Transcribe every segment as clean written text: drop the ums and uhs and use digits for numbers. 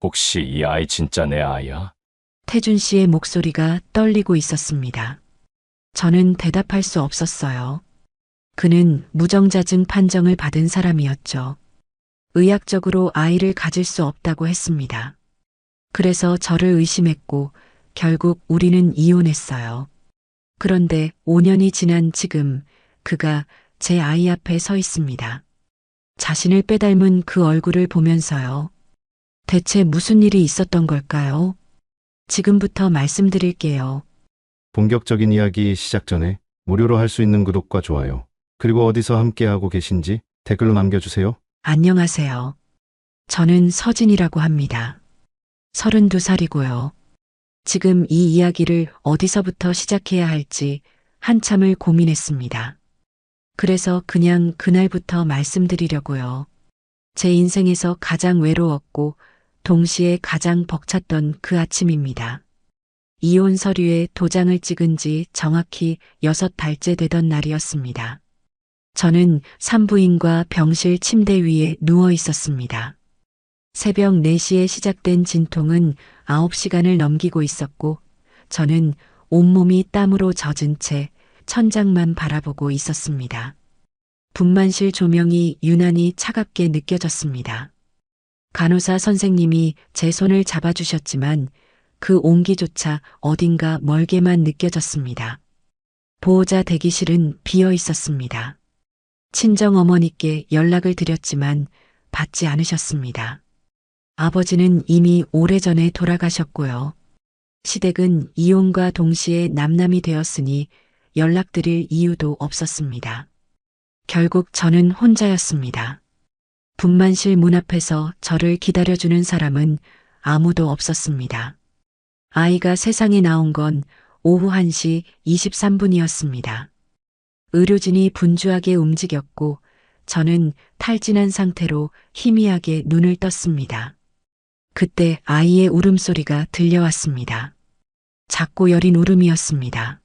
혹시 이 아이 진짜 내 아이야? 태준 씨의 목소리가 떨리고 있었습니다. 저는 대답할 수 없었어요. 그는 무정자증 판정을 받은 사람이었죠. 의학적으로 아이를 가질 수 없다고 했습니다. 그래서 저를 의심했고 결국 우리는 이혼했어요. 그런데 5년이 지난 지금 그가 제 아이 앞에 서 있습니다. 자신을 빼닮은 그 얼굴을 보면서요. 대체 무슨 일이 있었던 걸까요? 지금부터 말씀드릴게요. 본격적인 이야기 시작 전에 무료로 할 수 있는 구독과 좋아요, 그리고 어디서 함께하고 계신지 댓글로 남겨주세요. 안녕하세요. 저는 서진이라고 합니다. 32살이고요. 지금 이 이야기를 어디서부터 시작해야 할지 한참을 고민했습니다. 그래서 그냥 그날부터 말씀드리려고요. 제 인생에서 가장 외로웠고 동시에 가장 벅찼던 그 아침입니다. 이혼 서류에 도장을 찍은 지 정확히 6달째 되던 날이었습니다. 저는 산부인과 병실 침대 위에 누워 있었습니다. 새벽 4시에 시작된 진통은 9시간을 넘기고 있었고 저는 온몸이 땀으로 젖은 채 천장만 바라보고 있었습니다. 분만실 조명이 유난히 차갑게 느껴졌습니다. 간호사 선생님이 제 손을 잡아주셨지만 그 온기조차 어딘가 멀게만 느껴졌습니다. 보호자 대기실은 비어 있었습니다. 친정어머니께 연락을 드렸지만 받지 않으셨습니다. 아버지는 이미 오래전에 돌아가셨고요. 시댁은 이혼과 동시에 남남이 되었으니 연락드릴 이유도 없었습니다. 결국 저는 혼자였습니다. 분만실 문 앞에서 저를 기다려주는 사람은 아무도 없었습니다. 아이가 세상에 나온 건 오후 1시 23분이었습니다. 의료진이 분주하게 움직였고 저는 탈진한 상태로 희미하게 눈을 떴습니다. 그때 아이의 울음소리가 들려왔습니다. 작고 여린 울음이었습니다.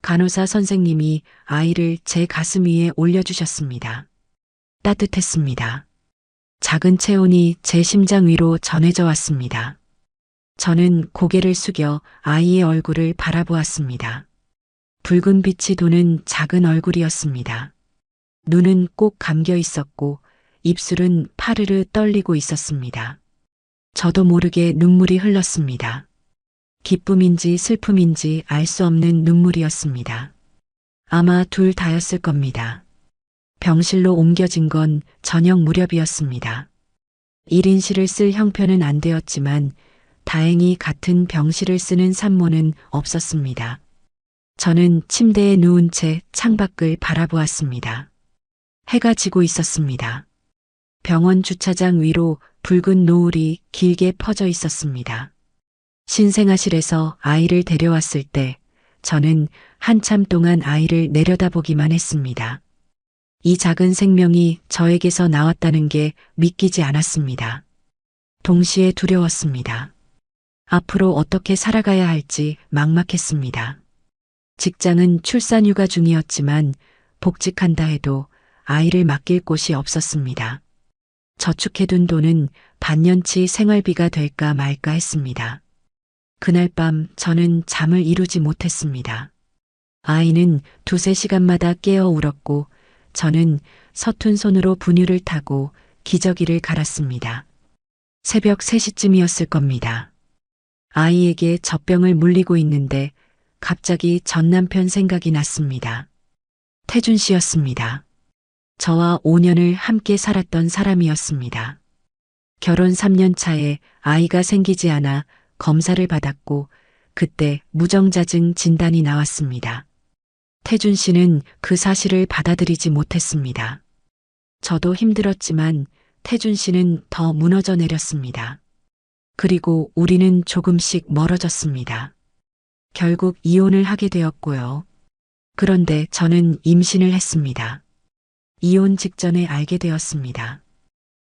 간호사 선생님이 아이를 제 가슴 위에 올려주셨습니다. 따뜻했습니다. 작은 체온이 제 심장 위로 전해져 왔습니다. 저는 고개를 숙여 아이의 얼굴을 바라보았습니다. 붉은 빛이 도는 작은 얼굴이었습니다. 눈은 꼭 감겨 있었고 입술은 파르르 떨리고 있었습니다. 저도 모르게 눈물이 흘렀습니다. 기쁨인지 슬픔인지 알 수 없는 눈물이었습니다. 아마 둘 다였을 겁니다. 병실로 옮겨진 건 저녁 무렵이었습니다. 1인실을 쓸 형편은 안 되었지만 다행히 같은 병실을 쓰는 산모는 없었습니다. 저는 침대에 누운 채 창밖을 바라보았습니다. 해가 지고 있었습니다. 병원 주차장 위로 붉은 노을이 길게 퍼져 있었습니다. 신생아실에서 아이를 데려왔을 때 저는 한참 동안 아이를 내려다보기만 했습니다. 이 작은 생명이 저에게서 나왔다는 게 믿기지 않았습니다. 동시에 두려웠습니다. 앞으로 어떻게 살아가야 할지 막막했습니다. 직장은 출산휴가 중이었지만 복직한다 해도 아이를 맡길 곳이 없었습니다. 저축해둔 돈은 반년치 생활비가 될까 말까 했습니다. 그날 밤 저는 잠을 이루지 못했습니다. 아이는 2~3시간마다 깨어 울었고 저는 서툰 손으로 분유를 타고 기저귀를 갈았습니다. 새벽 3시쯤이었을 겁니다. 아이에게 젖병을 물리고 있는데 갑자기 전 남편 생각이 났습니다. 태준 씨였습니다. 저와 5년을 함께 살았던 사람이었습니다. 결혼 3년 차에 아이가 생기지 않아 검사를 받았고 그때 무정자증 진단이 나왔습니다. 태준 씨는 그 사실을 받아들이지 못했습니다. 저도 힘들었지만 태준 씨는 더 무너져 내렸습니다. 그리고 우리는 조금씩 멀어졌습니다. 결국 이혼을 하게 되었고요. 그런데 저는 임신을 했습니다. 이혼 직전에 알게 되었습니다.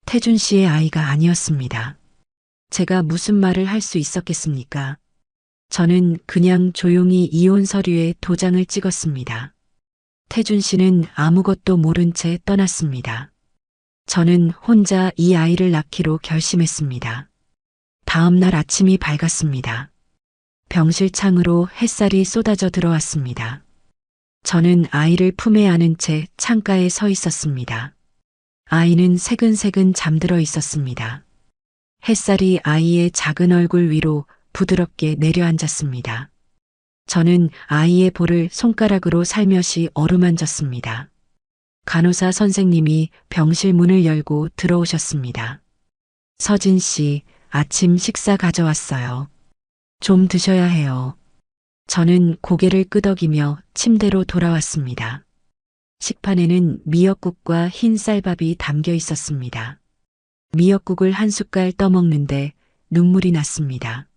태준 씨의 아이가 아니었습니다. 제가 무슨 말을 할 수 있었겠습니까? 저는 그냥 조용히 이혼 서류에 도장을 찍었습니다. 태준 씨는 아무것도 모른 채 떠났습니다. 저는 혼자 이 아이를 낳기로 결심했습니다. 다음 날 아침이 밝았습니다. 병실 창으로 햇살이 쏟아져 들어왔습니다. 저는 아이를 품에 안은 채 창가에 서 있었습니다. 아이는 새근새근 잠들어 있었습니다. 햇살이 아이의 작은 얼굴 위로 부드럽게 내려앉았습니다. 저는 아이의 볼을 손가락으로 살며시 어루만졌습니다. 간호사 선생님이 병실 문을 열고 들어오셨습니다. 서진 씨, 아침 식사 가져왔어요. 좀 드셔야 해요. 저는 고개를 끄덕이며 침대로 돌아왔습니다. 식판에는 미역국과 흰 쌀밥이 담겨 있었습니다. 미역국을 한 숟갈 떠먹는데 눈물이 났습니다.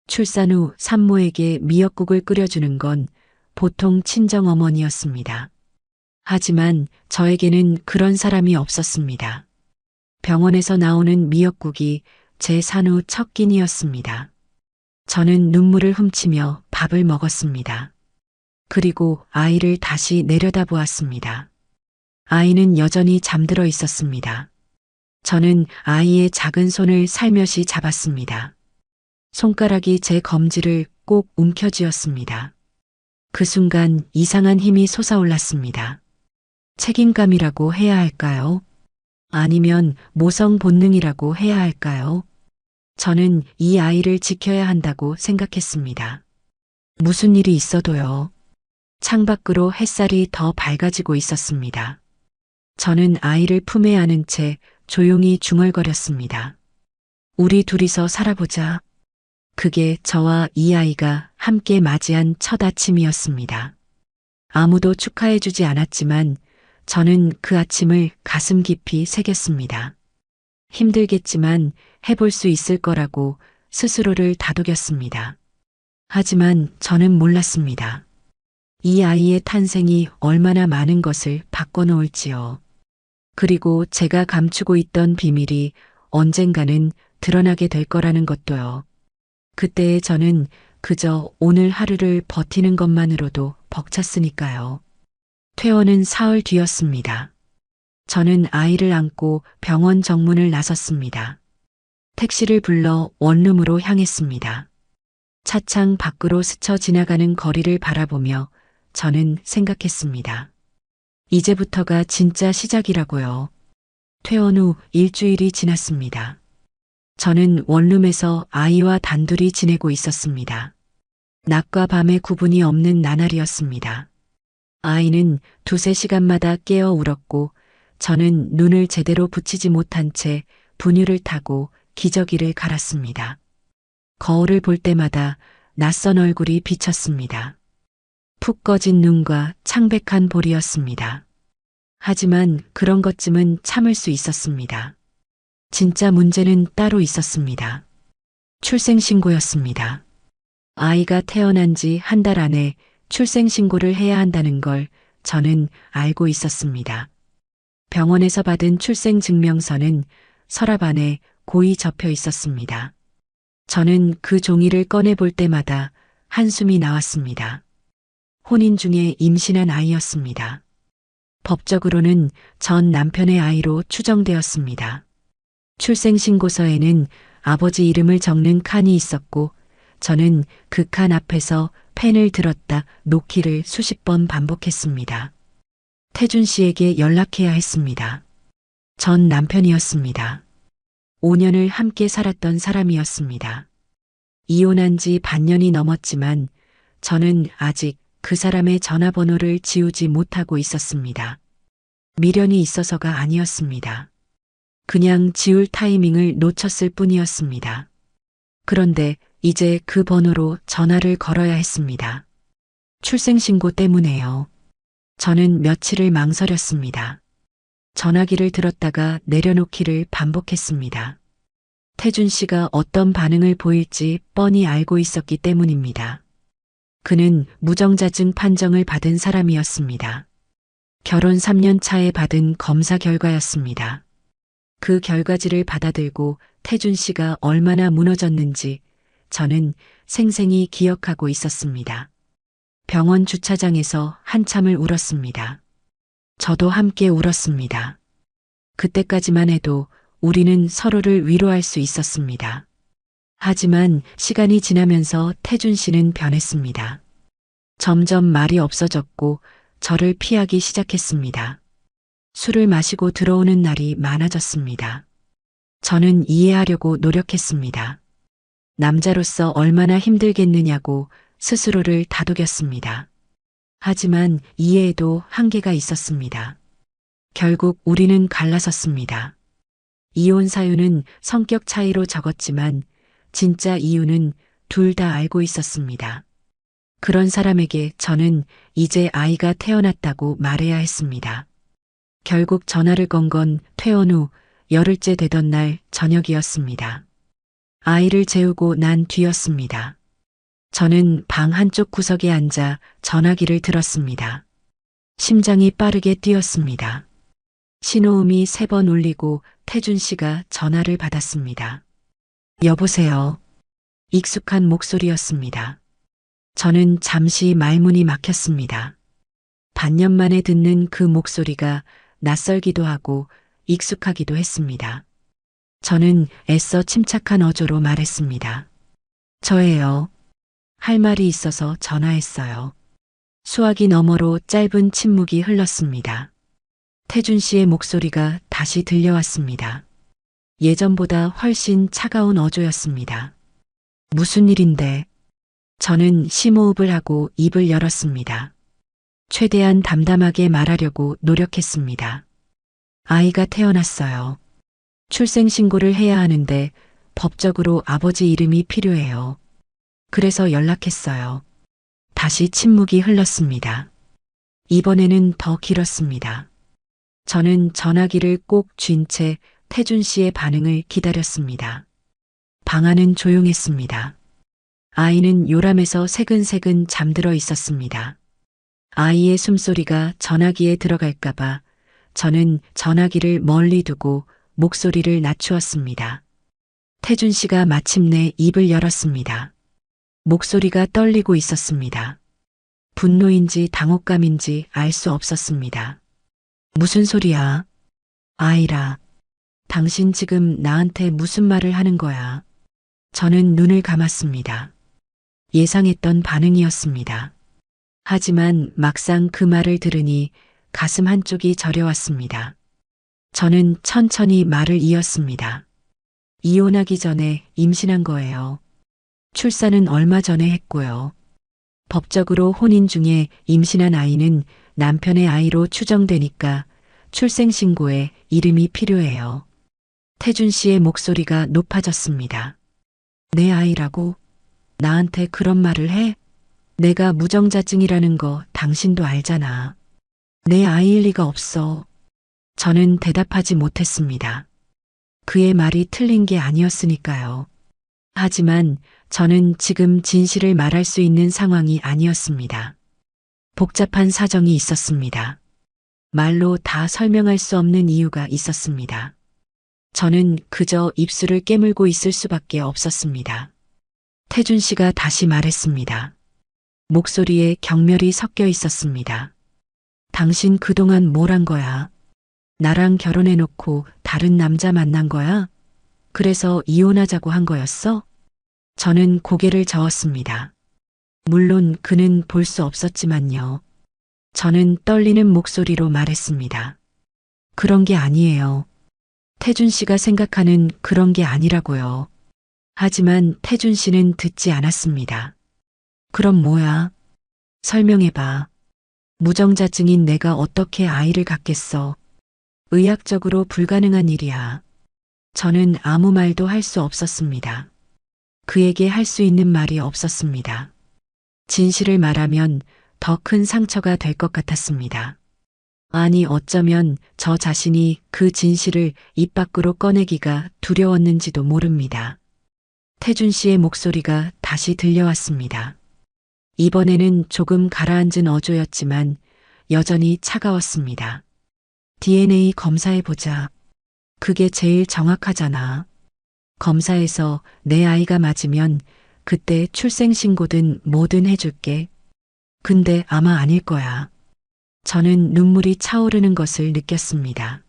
출산 후 산모에게 미역국을 끓여주는 건 보통 친정어머니였습니다. 하지만 저에게는 그런 사람이 없었습니다. 병원에서 나오는 미역국이 제 산후 첫 끼니였습니다. 저는 눈물을 훔치며 밥을 먹었습니다. 그리고 아이를 다시 내려다보았습니다. 아이는 여전히 잠들어 있었습니다. 저는 아이의 작은 손을 살며시 잡았습니다. 손가락이 제 검지를 꼭 움켜쥐었습니다. 그 순간 이상한 힘이 솟아올랐습니다. 책임감이라고 해야 할까요? 아니면 모성 본능이라고 해야 할까요? 저는 이 아이를 지켜야 한다고 생각했습니다. 무슨 일이 있어도요. 창밖으로 햇살이 더 밝아지고 있었습니다. 저는 아이를 품에 안은 채 조용히 중얼거렸습니다. 우리 둘이서 살아보자. 그게 저와 이 아이가 함께 맞이한 첫 아침이었습니다. 아무도 축하해주지 않았지만 저는 그 아침을 가슴 깊이 새겼습니다. 힘들겠지만 해볼 수 있을 거라고 스스로를 다독였습니다. 하지만 저는 몰랐습니다. 이 아이의 탄생이 얼마나 많은 것을 바꿔놓을지요. 그리고 제가 감추고 있던 비밀이 언젠가는 드러나게 될 거라는 것도요. 그때의 저는 그저 오늘 하루를 버티는 것만으로도 벅찼으니까요. 퇴원은 사흘 뒤였습니다. 저는 아이를 안고 병원 정문을 나섰습니다. 택시를 불러 원룸으로 향했습니다. 차창 밖으로 스쳐 지나가는 거리를 바라보며 저는 생각했습니다. 이제부터가 진짜 시작이라고요. 퇴원 후 일주일이 지났습니다. 저는 원룸에서 아이와 단둘이 지내고 있었습니다. 낮과 밤의 구분이 없는 나날이었습니다. 아이는 두세 시간마다 깨어 울었고 저는 눈을 제대로 붙이지 못한 채 분유를 타고 기저귀를 갈았습니다. 거울을 볼 때마다 낯선 얼굴이 비쳤습니다. 푹 꺼진 눈과 창백한 볼이었습니다. 하지만 그런 것쯤은 참을 수 있었습니다. 진짜 문제는 따로 있었습니다. 출생신고였습니다. 아이가 태어난 지 한 달 안에 출생신고를 해야 한다는 걸 저는 알고 있었습니다. 병원에서 받은 출생증명서는 서랍 안에 고이 접혀 있었습니다. 저는 그 종이를 꺼내볼 때마다 한숨이 나왔습니다. 혼인 중에 임신한 아이였습니다. 법적으로는 전 남편의 아이로 추정되었습니다. 출생신고서에는 아버지 이름을 적는 칸이 있었고 저는 그 칸 앞에서 펜을 들었다 놓기를 수십 번 반복했습니다. 태준 씨에게 연락해야 했습니다. 전 남편이었습니다. 5년을 함께 살았던 사람이었습니다. 이혼한 지 반년이 넘었지만 저는 아직 그 사람의 전화번호를 지우지 못하고 있었습니다. 미련이 있어서가 아니었습니다. 그냥 지울 타이밍을 놓쳤을 뿐이었습니다. 그런데 이제 그 번호로 전화를 걸어야 했습니다. 출생신고 때문에요. 저는 며칠을 망설였습니다. 전화기를 들었다가 내려놓기를 반복했습니다. 태준 씨가 어떤 반응을 보일지 뻔히 알고 있었기 때문입니다. 그는 무정자증 판정을 받은 사람이었습니다. 결혼 3년 차에 받은 검사 결과였습니다. 그 결과지를 받아들고 태준 씨가 얼마나 무너졌는지 저는 생생히 기억하고 있었습니다. 병원 주차장에서 한참을 울었습니다. 저도 함께 울었습니다. 그때까지만 해도 우리는 서로를 위로할 수 있었습니다. 하지만 시간이 지나면서 태준 씨는 변했습니다. 점점 말이 없어졌고 저를 피하기 시작했습니다. 술을 마시고 들어오는 날이 많아졌습니다. 저는 이해하려고 노력했습니다. 남자로서 얼마나 힘들겠느냐고 스스로를 다독였습니다. 하지만 이해에도 한계가 있었습니다. 결국 우리는 갈라섰습니다. 이혼 사유는 성격 차이로 적었지만 진짜 이유는 둘 다 알고 있었습니다. 그런 사람에게 저는 이제 아이가 태어났다고 말해야 했습니다. 결국 전화를 건 건 퇴원 후 열흘째 되던 날 저녁이었습니다. 아이를 재우고 난 뒤였습니다. 저는 방 한쪽 구석에 앉아 전화기를 들었습니다. 심장이 빠르게 뛰었습니다. 신호음이 3번 울리고 태준 씨가 전화를 받았습니다. 여보세요. 익숙한 목소리였습니다. 저는 잠시 말문이 막혔습니다. 반년 만에 듣는 그 목소리가 낯설기도 하고 익숙하기도 했습니다. 저는 애써 침착한 어조로 말했습니다. 저예요. 할 말이 있어서 전화했어요. 수화기 너머로 짧은 침묵이 흘렀습니다. 태준 씨의 목소리가 다시 들려왔습니다. 예전보다 훨씬 차가운 어조였습니다. 무슨 일인데? 저는 심호흡을 하고 입을 열었습니다. 최대한 담담하게 말하려고 노력했습니다. 아이가 태어났어요. 출생신고를 해야 하는데 법적으로 아버지 이름이 필요해요. 그래서 연락했어요. 다시 침묵이 흘렀습니다. 이번에는 더 길었습니다. 저는 전화기를 꼭 쥔 채 태준 씨의 반응을 기다렸습니다. 방 안은 조용했습니다. 아이는 요람에서 새근새근 잠들어 있었습니다. 아이의 숨소리가 전화기에 들어갈까봐 저는 전화기를 멀리 두고 목소리를 낮추었습니다. 태준 씨가 마침내 입을 열었습니다. 목소리가 떨리고 있었습니다. 분노인지 당혹감인지 알 수 없었습니다. 무슨 소리야? 아이라. 당신 지금 나한테 무슨 말을 하는 거야? 저는 눈을 감았습니다. 예상했던 반응이었습니다. 하지만 막상 그 말을 들으니 가슴 한쪽이 저려왔습니다. 저는 천천히 말을 이었습니다. 이혼하기 전에 임신한 거예요. 출산은 얼마 전에 했고요. 법적으로 혼인 중에 임신한 아이는 남편의 아이로 추정되니까 출생신고에 이름이 필요해요. 태준 씨의 목소리가 높아졌습니다. 내 아이라고? 나한테 그런 말을 해? 내가 무정자증이라는 거 당신도 알잖아. 내 아이일 리가 없어. 저는 대답하지 못했습니다. 그의 말이 틀린 게 아니었으니까요. 하지만 저는 지금 진실을 말할 수 있는 상황이 아니었습니다. 복잡한 사정이 있었습니다. 말로 다 설명할 수 없는 이유가 있었습니다. 저는 그저 입술을 깨물고 있을 수밖에 없었습니다. 태준 씨가 다시 말했습니다. 목소리에 경멸이 섞여 있었습니다. 당신 그동안 뭘 한 거야? 나랑 결혼해놓고 다른 남자 만난 거야? 그래서 이혼하자고 한 거였어? 저는 고개를 저었습니다. 물론 그는 볼 수 없었지만요. 저는 떨리는 목소리로 말했습니다. 그런 게 아니에요. 태준 씨가 생각하는 그런 게 아니라고요. 하지만 태준 씨는 듣지 않았습니다. 그럼 뭐야? 설명해봐. 무정자증인 내가 어떻게 아이를 갖겠어? 의학적으로 불가능한 일이야. 저는 아무 말도 할 수 없었습니다. 그에게 할 수 있는 말이 없었습니다. 진실을 말하면 더 큰 상처가 될 것 같았습니다. 아니 어쩌면 저 자신이 그 진실을 입 밖으로 꺼내기가 두려웠는지도 모릅니다. 태준 씨의 목소리가 다시 들려왔습니다. 이번에는 조금 가라앉은 어조였지만 여전히 차가웠습니다. DNA 검사해보자. 그게 제일 정확하잖아. 검사에서 내 아이가 맞으면 그때 출생신고든 뭐든 해줄게. 근데 아마 아닐 거야. 저는 눈물이 차오르는 것을 느꼈습니다.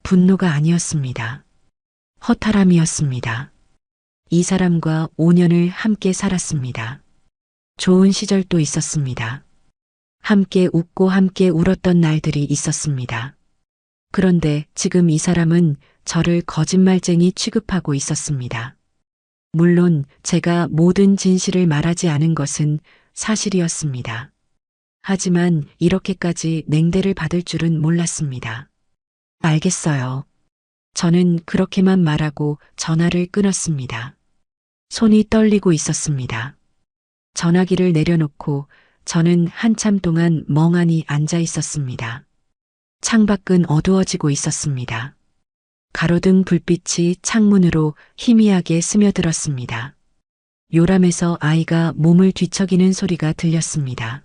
분노가 아니었습니다. 허탈함이었습니다. 이 사람과 5년을 함께 살았습니다. 좋은 시절도 있었습니다. 함께 웃고 함께 울었던 날들이 있었습니다. 그런데 지금 이 사람은 저를 거짓말쟁이 취급하고 있었습니다. 물론 제가 모든 진실을 말하지 않은 것은 사실이었습니다. 하지만 이렇게까지 냉대를 받을 줄은 몰랐습니다. 알겠어요. 저는 그렇게만 말하고 전화를 끊었습니다. 손이 떨리고 있었습니다. 전화기를 내려놓고 저는 한참 동안 멍하니 앉아 있었습니다. 창밖은 어두워지고 있었습니다. 가로등 불빛이 창문으로 희미하게 스며들었습니다. 요람에서 아이가 몸을 뒤척이는 소리가 들렸습니다.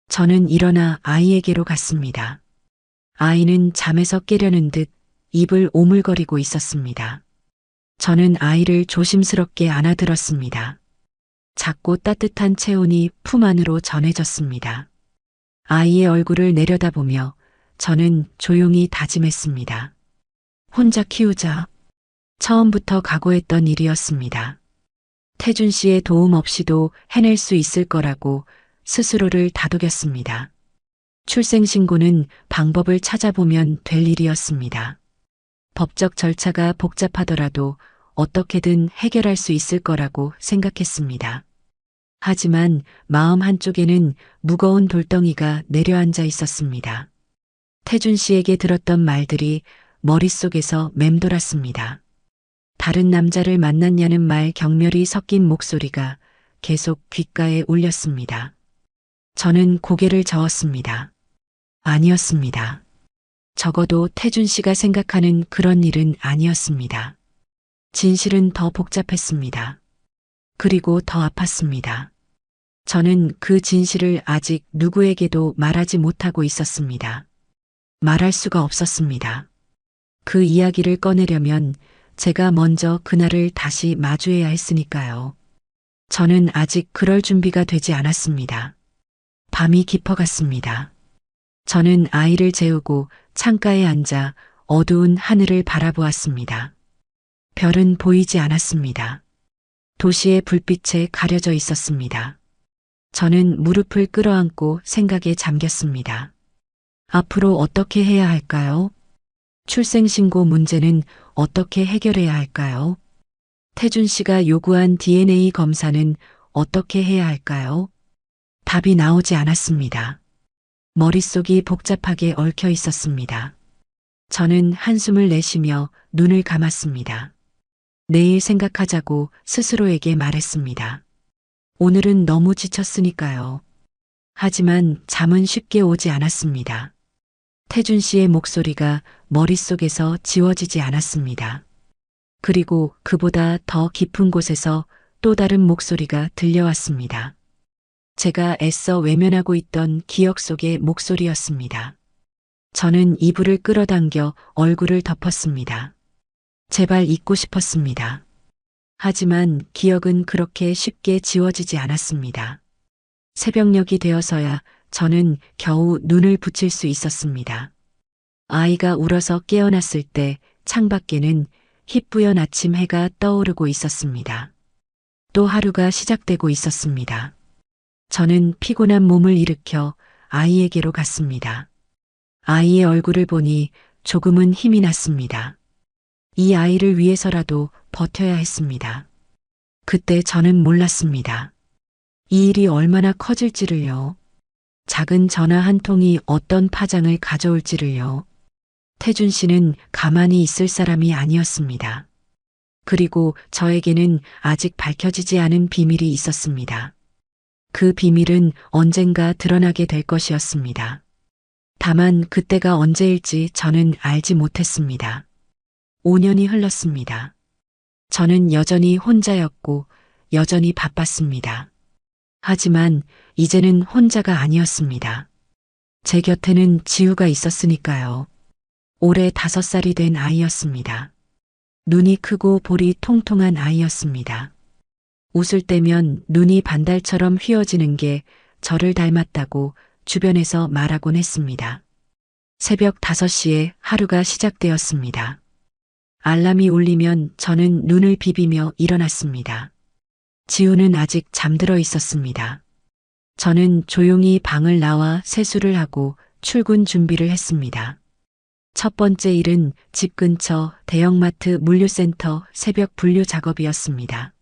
저는 일어나 아이에게로 갔습니다. 아이는 잠에서 깨려는 듯 입을 오물거리고 있었습니다. 저는 아이를 조심스럽게 안아들었습니다. 작고 따뜻한 체온이 품 안으로 전해졌습니다. 아이의 얼굴을 내려다보며 저는 조용히 다짐했습니다. 혼자 키우자. 처음부터 각오했던 일이었습니다. 태준 씨의 도움 없이도 해낼 수 있을 거라고 스스로를 다독였습니다. 출생신고는 방법을 찾아보면 될 일이었습니다. 법적 절차가 복잡하더라도 어떻게든 해결할 수 있을 거라고 생각했습니다. 하지만 마음 한쪽에는 무거운 돌덩이가 내려앉아 있었습니다. 태준 씨에게 들었던 말들이 머릿속에서 맴돌았습니다. 다른 남자를 만났냐는 말 경멸이 섞인 목소리가 계속 귓가에 울렸습니다. 저는 고개를 저었습니다. 아니었습니다. 적어도 태준 씨가 생각하는 그런 일은 아니었습니다. 진실은 더 복잡했습니다. 그리고 더 아팠습니다. 저는 그 진실을 아직 누구에게도 말하지 못하고 있었습니다. 말할 수가 없었습니다. 그 이야기를 꺼내려면 제가 먼저 그날을 다시 마주해야 했으니까요. 저는 아직 그럴 준비가 되지 않았습니다. 밤이 깊어갔습니다. 저는 아이를 재우고 창가에 앉아 어두운 하늘을 바라보았습니다. 별은 보이지 않았습니다. 도시의 불빛에 가려져 있었습니다. 저는 무릎을 끌어안고 생각에 잠겼습니다. 앞으로 어떻게 해야 할까요? 출생신고 문제는 어떻게 해결해야 할까요? 태준 씨가 요구한 DNA 검사는 어떻게 해야 할까요? 답이 나오지 않았습니다. 머릿속이 복잡하게 얽혀 있었습니다. 저는 한숨을 내쉬며 눈을 감았습니다. 내일 생각하자고 스스로에게 말했습니다. 오늘은 너무 지쳤으니까요. 하지만 잠은 쉽게 오지 않았습니다. 태준 씨의 목소리가 머릿속에서 지워지지 않았습니다. 그리고 그보다 더 깊은 곳에서 또 다른 목소리가 들려왔습니다. 제가 애써 외면하고 있던 기억 속의 목소리였습니다. 저는 이불을 끌어당겨 얼굴을 덮었습니다. 제발 잊고 싶었습니다. 하지만 기억은 그렇게 쉽게 지워지지 않았습니다. 새벽녘이 되어서야 저는 겨우 눈을 붙일 수 있었습니다. 아이가 울어서 깨어났을 때 창밖에는 희뿌연 아침 해가 떠오르고 있었습니다. 또 하루가 시작되고 있었습니다. 저는 피곤한 몸을 일으켜 아이에게로 갔습니다. 아이의 얼굴을 보니 조금은 힘이 났습니다. 이 아이를 위해서라도 버텨야 했습니다. 그때 저는 몰랐습니다. 이 일이 얼마나 커질지를요. 작은 전화 한 통이 어떤 파장을 가져올지를요. 태준 씨는 가만히 있을 사람이 아니었습니다. 그리고 저에게는 아직 밝혀지지 않은 비밀이 있었습니다. 그 비밀은 언젠가 드러나게 될 것이었습니다. 다만 그때가 언제일지 저는 알지 못했습니다. 5년이 흘렀습니다. 저는 여전히 혼자였고 여전히 바빴습니다. 하지만 이제는 혼자가 아니었습니다. 제 곁에는 지우가 있었으니까요. 올해 5살이 된 아이였습니다. 눈이 크고 볼이 통통한 아이였습니다. 웃을 때면 눈이 반달처럼 휘어지는 게 저를 닮았다고 주변에서 말하곤 했습니다. 새벽 5시에 하루가 시작되었습니다. 알람이 울리면 저는 눈을 비비며 일어났습니다. 지우는 아직 잠들어 있었습니다. 저는 조용히 방을 나와 세수를 하고 출근 준비를 했습니다. 첫 번째 일은 집 근처 대형마트 물류센터 새벽 분류 작업이었습니다.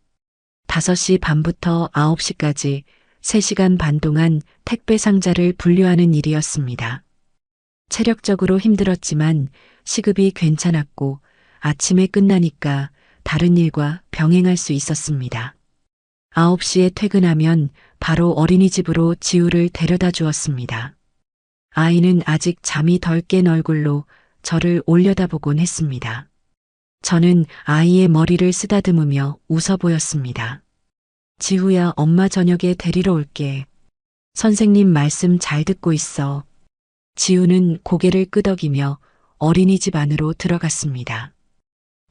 5시 반부터 9시까지 3시간 반 동안 택배 상자를 분류하는 일이었습니다. 체력적으로 힘들었지만 시급이 괜찮았고 아침에 끝나니까 다른 일과 병행할 수 있었습니다. 9시에 퇴근하면 바로 어린이집으로 지우를 데려다 주었습니다. 아이는 아직 잠이 덜 깬 얼굴로 저를 올려다보곤 했습니다. 저는 아이의 머리를 쓰다듬으며 웃어 보였습니다. 지우야, 엄마 저녁에 데리러 올게. 선생님 말씀 잘 듣고 있어. 지우는 고개를 끄덕이며 어린이집 안으로 들어갔습니다.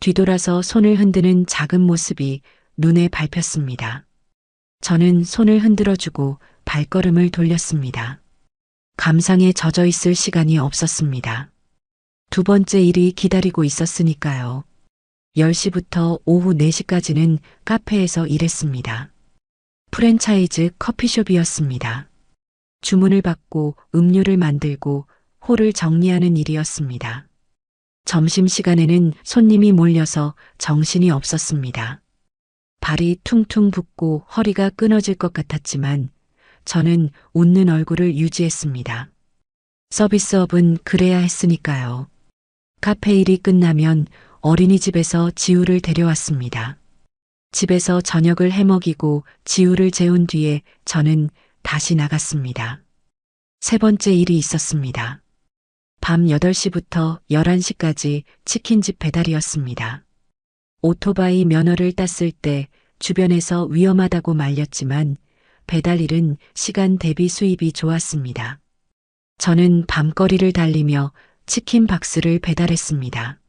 뒤돌아서 손을 흔드는 작은 모습이 눈에 밟혔습니다. 저는 손을 흔들어주고 발걸음을 돌렸습니다. 감상에 젖어 있을 시간이 없었습니다. 두 번째 일이 기다리고 있었으니까요. 10시부터 오후 4시까지는 카페에서 일했습니다. 프랜차이즈 커피숍이었습니다. 주문을 받고 음료를 만들고 홀을 정리하는 일이었습니다. 점심시간에는 손님이 몰려서 정신이 없었습니다. 발이 퉁퉁 붓고 허리가 끊어질 것 같았지만 저는 웃는 얼굴을 유지했습니다. 서비스업은 그래야 했으니까요. 카페 일이 끝나면 어린이집에서 지우를 데려왔습니다. 집에서 저녁을 해먹이고 지우를 재운 뒤에 저는 다시 나갔습니다. 세 번째 일이 있었습니다. 밤 8시부터 11시까지 치킨집 배달이었습니다. 오토바이 면허를 땄을 때 주변에서 위험하다고 말렸지만 배달 일은 시간 대비 수입이 좋았습니다. 저는 밤거리를 달리며 치킨 박스를 배달했습니다.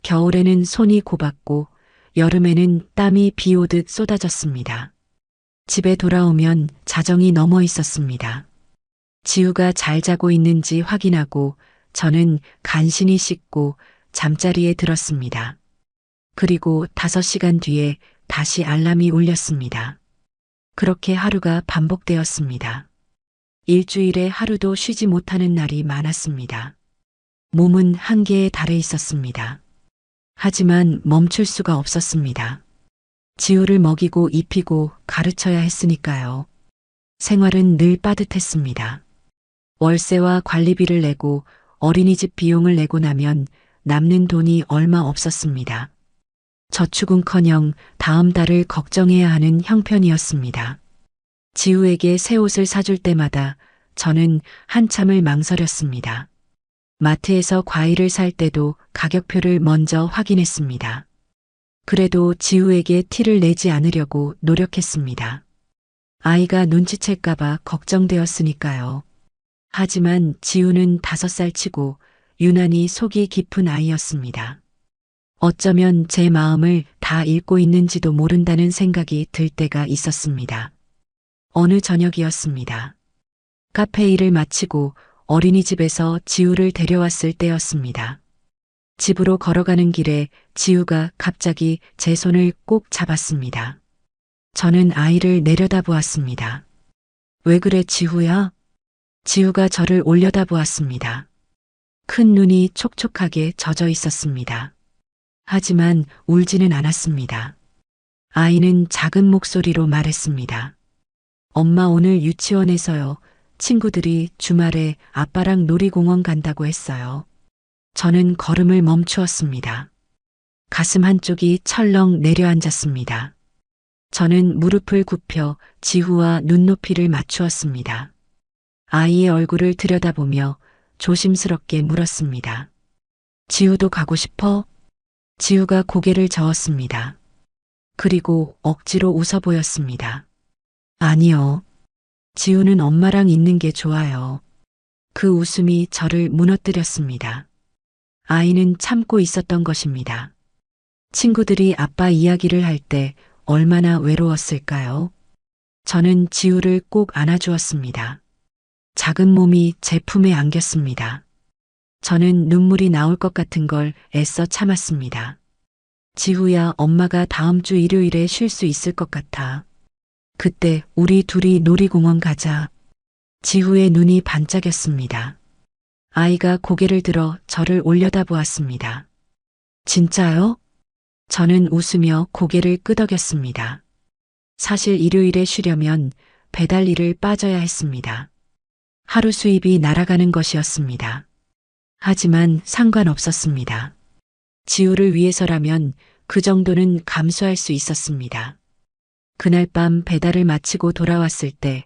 겨울에는 손이 고봤고 여름에는 땀이 비 오듯 쏟아졌습니다. 집에 돌아오면 자정이 넘어 있었습니다. 지우가 잘 자고 있는지 확인하고 저는 간신히 씻고 잠자리에 들었습니다. 그리고 5시간 뒤에 다시 알람이 울렸습니다. 그렇게 하루가 반복되었습니다. 일주일에 하루도 쉬지 못하는 날이 많았습니다. 몸은 한계에 달해 있었습니다. 하지만 멈출 수가 없었습니다. 지우를 먹이고 입히고 가르쳐야 했으니까요. 생활은 늘 빠듯했습니다. 월세와 관리비를 내고 어린이집 비용을 내고 나면 남는 돈이 얼마 없었습니다. 저축은커녕 다음 달을 걱정해야 하는 형편이었습니다. 지우에게 새 옷을 사줄 때마다 저는 한참을 망설였습니다. 마트에서 과일을 살 때도 가격표를 먼저 확인했습니다. 그래도 지우에게 티를 내지 않으려고 노력했습니다. 아이가 눈치챌까봐 걱정되었으니까요. 하지만 지우는 5살 치고 유난히 속이 깊은 아이였습니다. 어쩌면 제 마음을 다 읽고 있는지도 모른다는 생각이 들 때가 있었습니다. 어느 저녁이었습니다. 카페 일을 마치고 어린이집에서 지우를 데려왔을 때였습니다. 집으로 걸어가는 길에 지우가 갑자기 제 손을 꼭 잡았습니다. 저는 아이를 내려다보았습니다. 왜 그래, 지우야? 지우가 저를 올려다보았습니다. 큰 눈이 촉촉하게 젖어 있었습니다. 하지만 울지는 않았습니다. 아이는 작은 목소리로 말했습니다. 엄마, 오늘 유치원에서요. 친구들이 주말에 아빠랑 놀이공원 간다고 했어요. 저는 걸음을 멈추었습니다. 가슴 한쪽이 철렁 내려앉았습니다. 저는 무릎을 굽혀 지우와 눈높이를 맞추었습니다. 아이의 얼굴을 들여다보며 조심스럽게 물었습니다. 지우도 가고 싶어? 지우가 고개를 저었습니다. 그리고 억지로 웃어 보였습니다. 아니요. 지우는 엄마랑 있는 게 좋아요. 그 웃음이 저를 무너뜨렸습니다. 아이는 참고 있었던 것입니다. 친구들이 아빠 이야기를 할 때 얼마나 외로웠을까요? 저는 지우를 꼭 안아주었습니다. 작은 몸이 제 품에 안겼습니다. 저는 눈물이 나올 것 같은 걸 애써 참았습니다. 지우야, 엄마가 다음 주 일요일에 쉴 수 있을 것 같아. 그때 우리 둘이 놀이공원 가자. 지우의 눈이 반짝였습니다. 아이가 고개를 들어 저를 올려다보았습니다. 진짜요? 저는 웃으며 고개를 끄덕였습니다. 사실 일요일에 쉬려면 배달 일을 빠져야 했습니다. 하루 수입이 날아가는 것이었습니다. 하지만 상관없었습니다. 지우를 위해서라면 그 정도는 감수할 수 있었습니다. 그날 밤 배달을 마치고 돌아왔을 때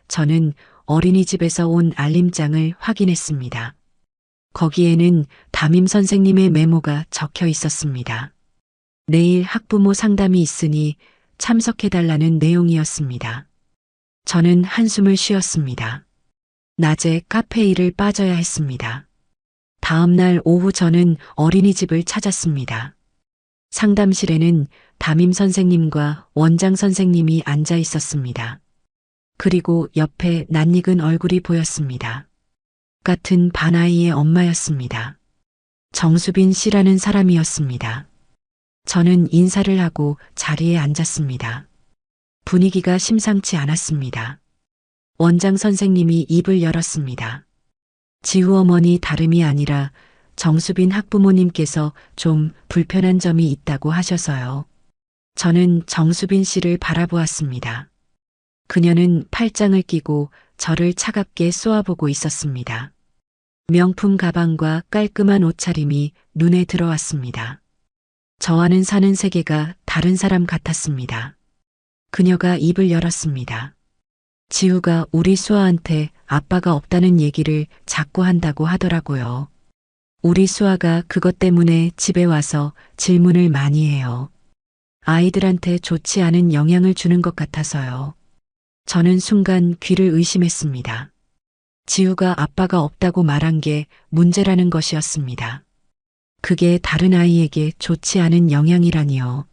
저는 어린이집에서 온 알림장을 확인했습니다. 거기에는 담임 선생님의 메모가 적혀 있었습니다. 내일 학부모 상담이 있으니 참석해달라는 내용이었습니다. 저는 한숨을 쉬었습니다. 낮에 카페 일을 빠져야 했습니다. 다음 날 오후 저는 어린이집을 찾았습니다. 상담실에는 담임 선생님과 원장 선생님이 앉아 있었습니다. 그리고 옆에 낯익은 얼굴이 보였습니다. 같은 반아이의 엄마였습니다. 정수빈 씨라는 사람이었습니다. 저는 인사를 하고 자리에 앉았습니다. 분위기가 심상치 않았습니다. 원장 선생님이 입을 열었습니다. 지우 어머니 다름이 아니라 정수빈 학부모님께서 좀 불편한 점이 있다고 하셔서요. 저는 정수빈 씨를 바라보았습니다. 그녀는 팔짱을 끼고 저를 차갑게 쏘아보고 있었습니다. 명품 가방과 깔끔한 옷차림이 눈에 들어왔습니다. 저와는 사는 세계가 다른 사람 같았습니다. 그녀가 입을 열었습니다. 지우가 우리 수아한테 아빠가 없다는 얘기를 자꾸 한다고 하더라고요. 우리 수아가 그것 때문에 집에 와서 질문을 많이 해요. 아이들한테 좋지 않은 영향을 주는 것 같아서요. 저는 순간 귀를 의심했습니다. 지우가 아빠가 없다고 말한 게 문제라는 것이었습니다. 그게 다른 아이에게 좋지 않은 영향이라니요.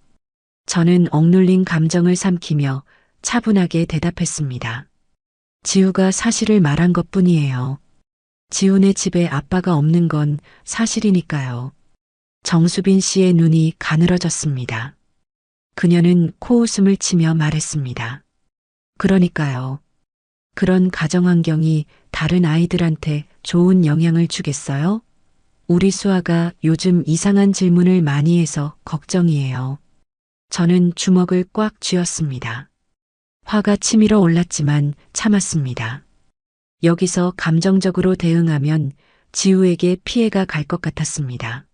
저는 억눌린 감정을 삼키며 차분하게 대답했습니다. 지우가 사실을 말한 것뿐이에요. 지우네 집에 아빠가 없는 건 사실이니까요. 정수빈 씨의 눈이 가늘어졌습니다. 그녀는 코웃음을 치며 말했습니다. 그러니까요. 그런 가정 환경이 다른 아이들한테 좋은 영향을 주겠어요? 우리 수아가 요즘 이상한 질문을 많이 해서 걱정이에요. 저는 주먹을 꽉 쥐었습니다. 화가 치밀어 올랐지만 참았습니다. 여기서 감정적으로 대응하면 지우에게 피해가 갈 것 같았습니다.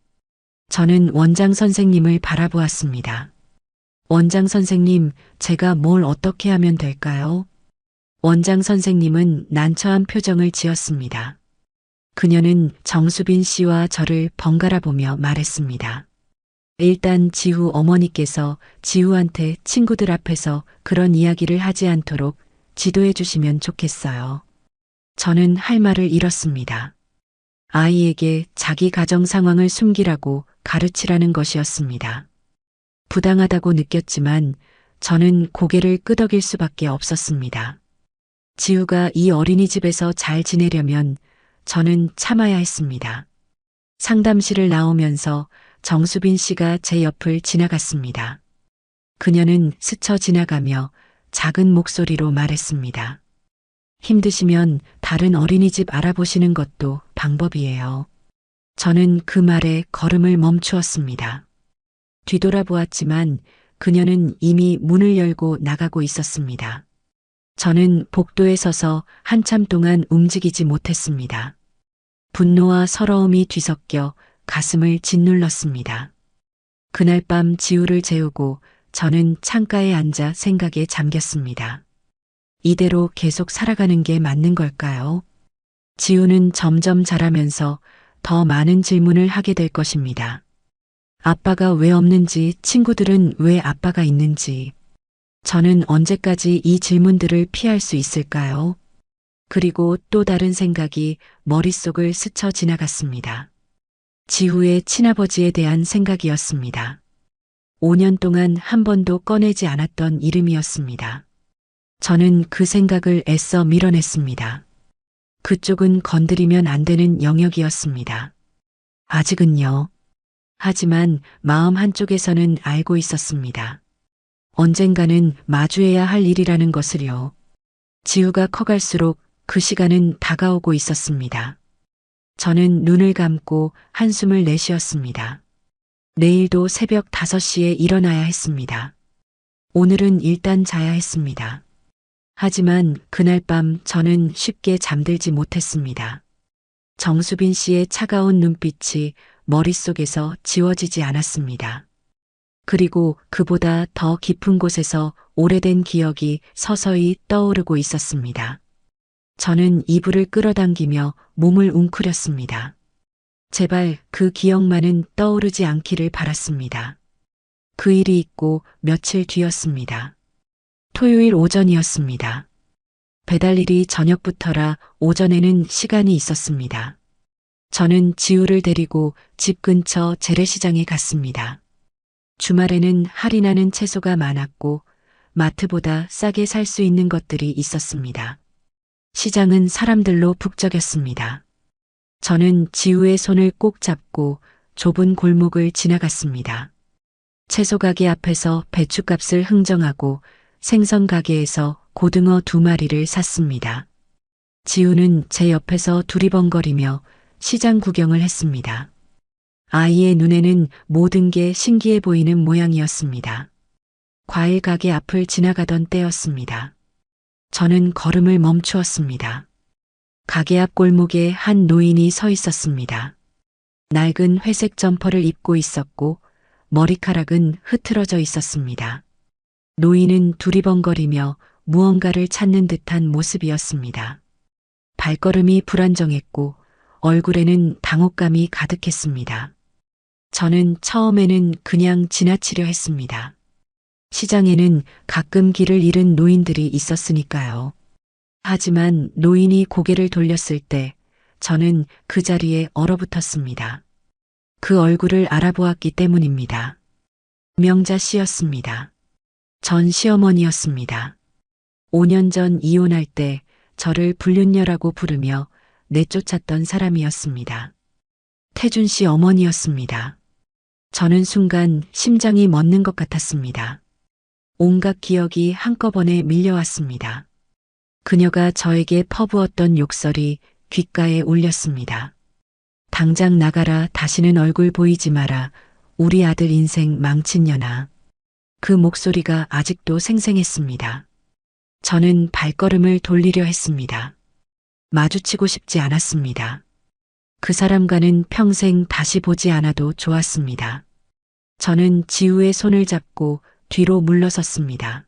저는 원장 선생님을 바라보았습니다. 원장 선생님, 제가 뭘 어떻게 하면 될까요? 원장 선생님은 난처한 표정을 지었습니다. 그녀는 정수빈 씨와 저를 번갈아 보며 말했습니다. 일단 지우 어머니께서 지우한테 친구들 앞에서 그런 이야기를 하지 않도록 지도해 주시면 좋겠어요. 저는 할 말을 잃었습니다. 아이에게 자기 가정 상황을 숨기라고 가르치라는 것이었습니다. 부당하다고 느꼈지만 저는 고개를 끄덕일 수밖에 없었습니다. 지우가 이 어린이집에서 잘 지내려면 저는 참아야 했습니다. 상담실을 나오면서 정수빈 씨가 제 옆을 지나갔습니다. 그녀는 스쳐 지나가며 작은 목소리로 말했습니다. 힘드시면 다른 어린이집 알아보시는 것도 방법이에요. 저는 그 말에 걸음을 멈추었습니다. 뒤돌아보았지만 그녀는 이미 문을 열고 나가고 있었습니다. 저는 복도에 서서 한참 동안 움직이지 못했습니다. 분노와 서러움이 뒤섞여 가슴을 짓눌렀습니다. 그날 밤 지우를 재우고 저는 창가에 앉아 생각에 잠겼습니다. 이대로 계속 살아가는 게 맞는 걸까요? 지우는 점점 자라면서 더 많은 질문을 하게 될 것입니다. 아빠가 왜 없는지, 친구들은 왜 아빠가 있는지. 저는 언제까지 이 질문들을 피할 수 있을까요? 그리고 또 다른 생각이 머릿속을 스쳐 지나갔습니다. 지우의 친아버지에 대한 생각이었습니다. 5년 동안 한 번도 꺼내지 않았던 이름이었습니다. 저는 그 생각을 애써 밀어냈습니다. 그쪽은 건드리면 안 되는 영역이었습니다. 아직은요. 하지만 마음 한쪽에서는 알고 있었습니다. 언젠가는 마주해야 할 일이라는 것을요. 지우가 커갈수록 그 시간은 다가오고 있었습니다. 저는 눈을 감고 한숨을 내쉬었습니다. 내일도 새벽 5시에 일어나야 했습니다. 오늘은 일단 자야 했습니다. 하지만 그날 밤 저는 쉽게 잠들지 못했습니다. 정수빈 씨의 차가운 눈빛이 머릿속에서 지워지지 않았습니다. 그리고 그보다 더 깊은 곳에서 오래된 기억이 서서히 떠오르고 있었습니다. 저는 이불을 끌어당기며 몸을 웅크렸습니다. 제발 그 기억만은 떠오르지 않기를 바랐습니다. 그 일이 있고 며칠 뒤였습니다. 토요일 오전이었습니다. 배달일이 저녁부터라 오전에는 시간이 있었습니다. 저는 지우를 데리고 집 근처 재래시장에 갔습니다. 주말에는 할인하는 채소가 많았고 마트보다 싸게 살 수 있는 것들이 있었습니다. 시장은 사람들로 북적였습니다. 저는 지우의 손을 꼭 잡고 좁은 골목을 지나갔습니다. 채소 가게 앞에서 배춧값을 흥정하고 생선 가게에서 고등어 2마리를 샀습니다. 지우는 제 옆에서 두리번거리며 시장 구경을 했습니다. 아이의 눈에는 모든 게 신기해 보이는 모양이었습니다. 과일 가게 앞을 지나가던 때였습니다. 저는 걸음을 멈추었습니다. 가게 앞 골목에 한 노인이 서 있었습니다. 낡은 회색 점퍼를 입고 있었고 머리카락은 흐트러져 있었습니다. 노인은 두리번거리며 무언가를 찾는 듯한 모습이었습니다. 발걸음이 불안정했고 얼굴에는 당혹감이 가득했습니다. 저는 처음에는 그냥 지나치려 했습니다. 시장에는 가끔 길을 잃은 노인들이 있었으니까요. 하지만 노인이 고개를 돌렸을 때 저는 그 자리에 얼어붙었습니다. 그 얼굴을 알아보았기 때문입니다. 명자 씨였습니다. 전 시어머니였습니다. 5년 전 이혼할 때 저를 불륜녀라고 부르며 내쫓았던 사람이었습니다. 태준 씨 어머니였습니다. 저는 순간 심장이 멎는 것 같았습니다. 온갖 기억이 한꺼번에 밀려왔습니다. 그녀가 저에게 퍼부었던 욕설이 귓가에 울렸습니다. 당장 나가라, 다시는 얼굴 보이지 마라, 우리 아들 인생 망친 년아. 그 목소리가 아직도 생생했습니다. 저는 발걸음을 돌리려 했습니다. 마주치고 싶지 않았습니다. 그 사람과는 평생 다시 보지 않아도 좋았습니다. 저는 지우의 손을 잡고 뒤로 물러섰습니다.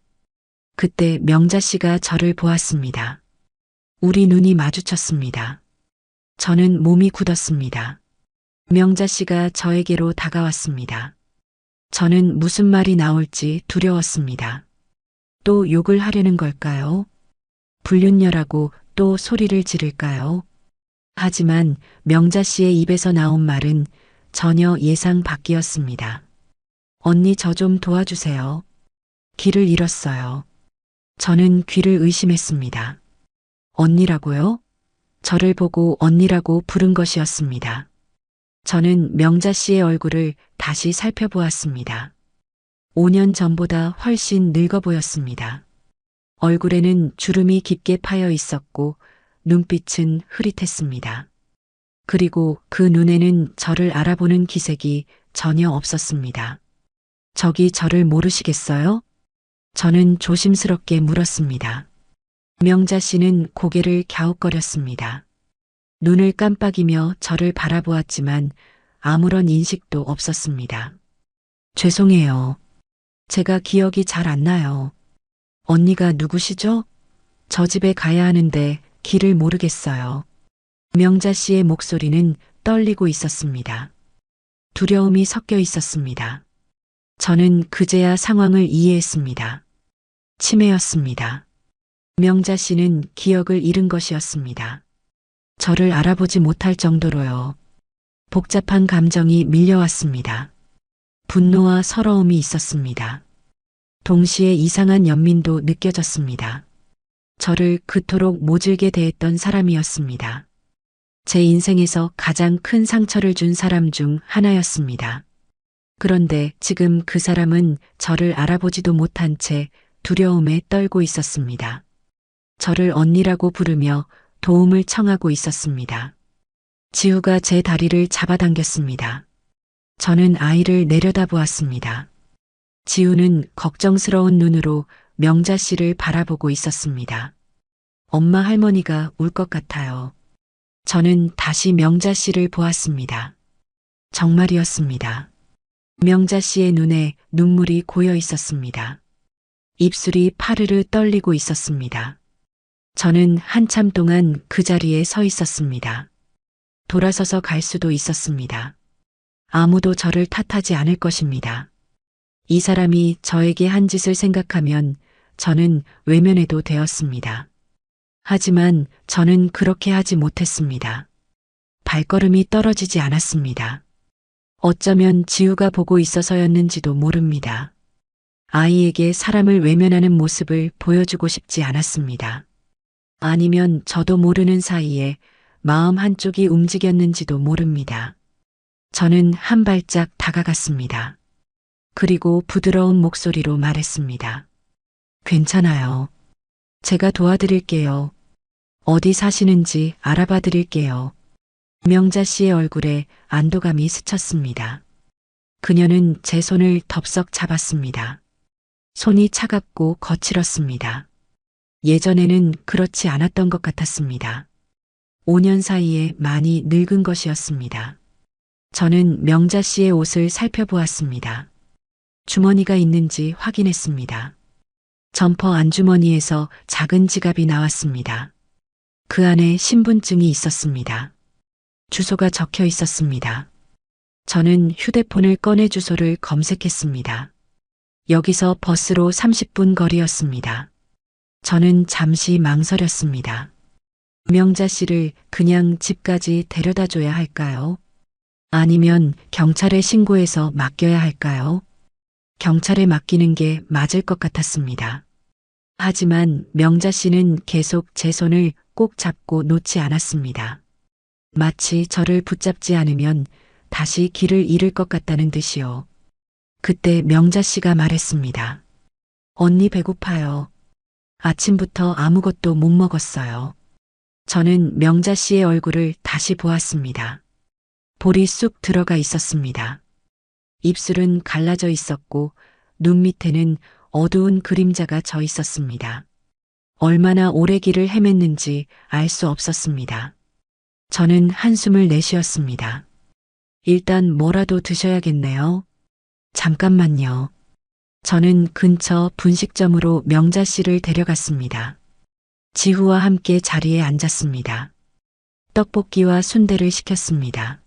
그때 명자 씨가 저를 보았습니다. 우리 눈이 마주쳤습니다. 저는 몸이 굳었습니다. 명자 씨가 저에게로 다가왔습니다. 저는 무슨 말이 나올지 두려웠습니다. 또 욕을 하려는 걸까요? 불륜녀라고 또 소리를 지를까요? 하지만 명자 씨의 입에서 나온 말은 전혀 예상 밖이었습니다. 언니, 저 좀 도와주세요. 길을 잃었어요. 저는 귀를 의심했습니다. 언니라고요? 저를 보고 언니라고 부른 것이었습니다. 저는 명자 씨의 얼굴을 다시 살펴보았습니다. 5년 전보다 훨씬 늙어 보였습니다. 얼굴에는 주름이 깊게 파여 있었고 눈빛은 흐릿했습니다. 그리고 그 눈에는 저를 알아보는 기색이 전혀 없었습니다. 저기 저를 모르시겠어요? 저는 조심스럽게 물었습니다. 명자 씨는 고개를 갸웃거렸습니다. 눈을 깜빡이며 저를 바라보았지만 아무런 인식도 없었습니다. 죄송해요. 제가 기억이 잘 안 나요. 언니가 누구시죠? 저 집에 가야 하는데 길을 모르겠어요. 명자 씨의 목소리는 떨리고 있었습니다. 두려움이 섞여 있었습니다. 저는 그제야 상황을 이해했습니다. 치매였습니다. 명자 씨는 기억을 잃은 것이었습니다. 저를 알아보지 못할 정도로요. 복잡한 감정이 밀려왔습니다. 분노와 서러움이 있었습니다. 동시에 이상한 연민도 느껴졌습니다. 저를 그토록 모질게 대했던 사람이었습니다. 제 인생에서 가장 큰 상처를 준 사람 중 하나였습니다. 그런데 지금 그 사람은 저를 알아보지도 못한 채 두려움에 떨고 있었습니다. 저를 언니라고 부르며 도움을 청하고 있었습니다. 지우가 제 다리를 잡아당겼습니다. 저는 아이를 내려다보았습니다. 지우는 걱정스러운 눈으로 명자 씨를 바라보고 있었습니다. 엄마 할머니가 울 것 같아요. 저는 다시 명자 씨를 보았습니다. 정말이었습니다. 명자 씨의 눈에 눈물이 고여 있었습니다. 입술이 파르르 떨리고 있었습니다. 저는 한참 동안 그 자리에 서 있었습니다. 돌아서서 갈 수도 있었습니다. 아무도 저를 탓하지 않을 것입니다. 이 사람이 저에게 한 짓을 생각하면 저는 외면해도 되었습니다. 하지만 저는 그렇게 하지 못했습니다. 발걸음이 떨어지지 않았습니다. 어쩌면 지우가 보고 있어서였는지도 모릅니다. 아이에게 사람을 외면하는 모습을 보여주고 싶지 않았습니다. 아니면 저도 모르는 사이에 마음 한쪽이 움직였는지도 모릅니다. 저는 한 발짝 다가갔습니다. 그리고 부드러운 목소리로 말했습니다. 괜찮아요. 제가 도와드릴게요. 어디 사시는지 알아봐 드릴게요. 명자 씨의 얼굴에 안도감이 스쳤습니다. 그녀는 제 손을 덥석 잡았습니다. 손이 차갑고 거칠었습니다. 예전에는 그렇지 않았던 것 같았습니다. 5년 사이에 많이 늙은 것이었습니다. 저는 명자 씨의 옷을 살펴보았습니다. 주머니가 있는지 확인했습니다. 점퍼 안주머니에서 작은 지갑이 나왔습니다. 그 안에 신분증이 있었습니다. 주소가 적혀 있었습니다. 저는 휴대폰을 꺼내 주소를 검색했습니다. 여기서 버스로 30분 거리였습니다. 저는 잠시 망설였습니다. 명자 씨를 그냥 집까지 데려다 줘야 할까요? 아니면 경찰에 신고해서 맡겨야 할까요? 경찰에 맡기는 게 맞을 것 같았습니다. 하지만 명자 씨는 계속 제 손을 꼭 잡고 놓지 않았습니다. 마치 저를 붙잡지 않으면 다시 길을 잃을 것 같다는 듯이요. 그때 명자 씨가 말했습니다. 언니 배고파요. 아침부터 아무것도 못 먹었어요. 저는 명자 씨의 얼굴을 다시 보았습니다. 볼이 쑥 들어가 있었습니다. 입술은 갈라져 있었고 눈 밑에는 어두운 그림자가 져 있었습니다. 얼마나 오래 길을 헤맸는지 알 수 없었습니다. 저는 한숨을 내쉬었습니다. 일단 뭐라도 드셔야겠네요. 잠깐만요. 저는 근처 분식점으로 명자 씨를 데려갔습니다. 지후와 함께 자리에 앉았습니다. 떡볶이와 순대를 시켰습니다.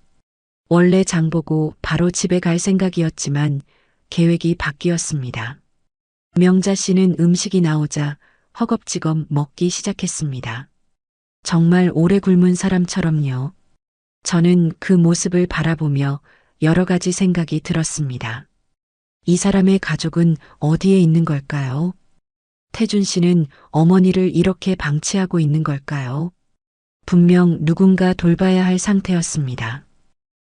원래 장보고 바로 집에 갈 생각이었지만 계획이 바뀌었습니다. 명자 씨는 음식이 나오자 허겁지겁 먹기 시작했습니다. 정말 오래 굶은 사람처럼요. 저는 그 모습을 바라보며 여러 가지 생각이 들었습니다. 이 사람의 가족은 어디에 있는 걸까요? 태준 씨는 어머니를 이렇게 방치하고 있는 걸까요? 분명 누군가 돌봐야 할 상태였습니다.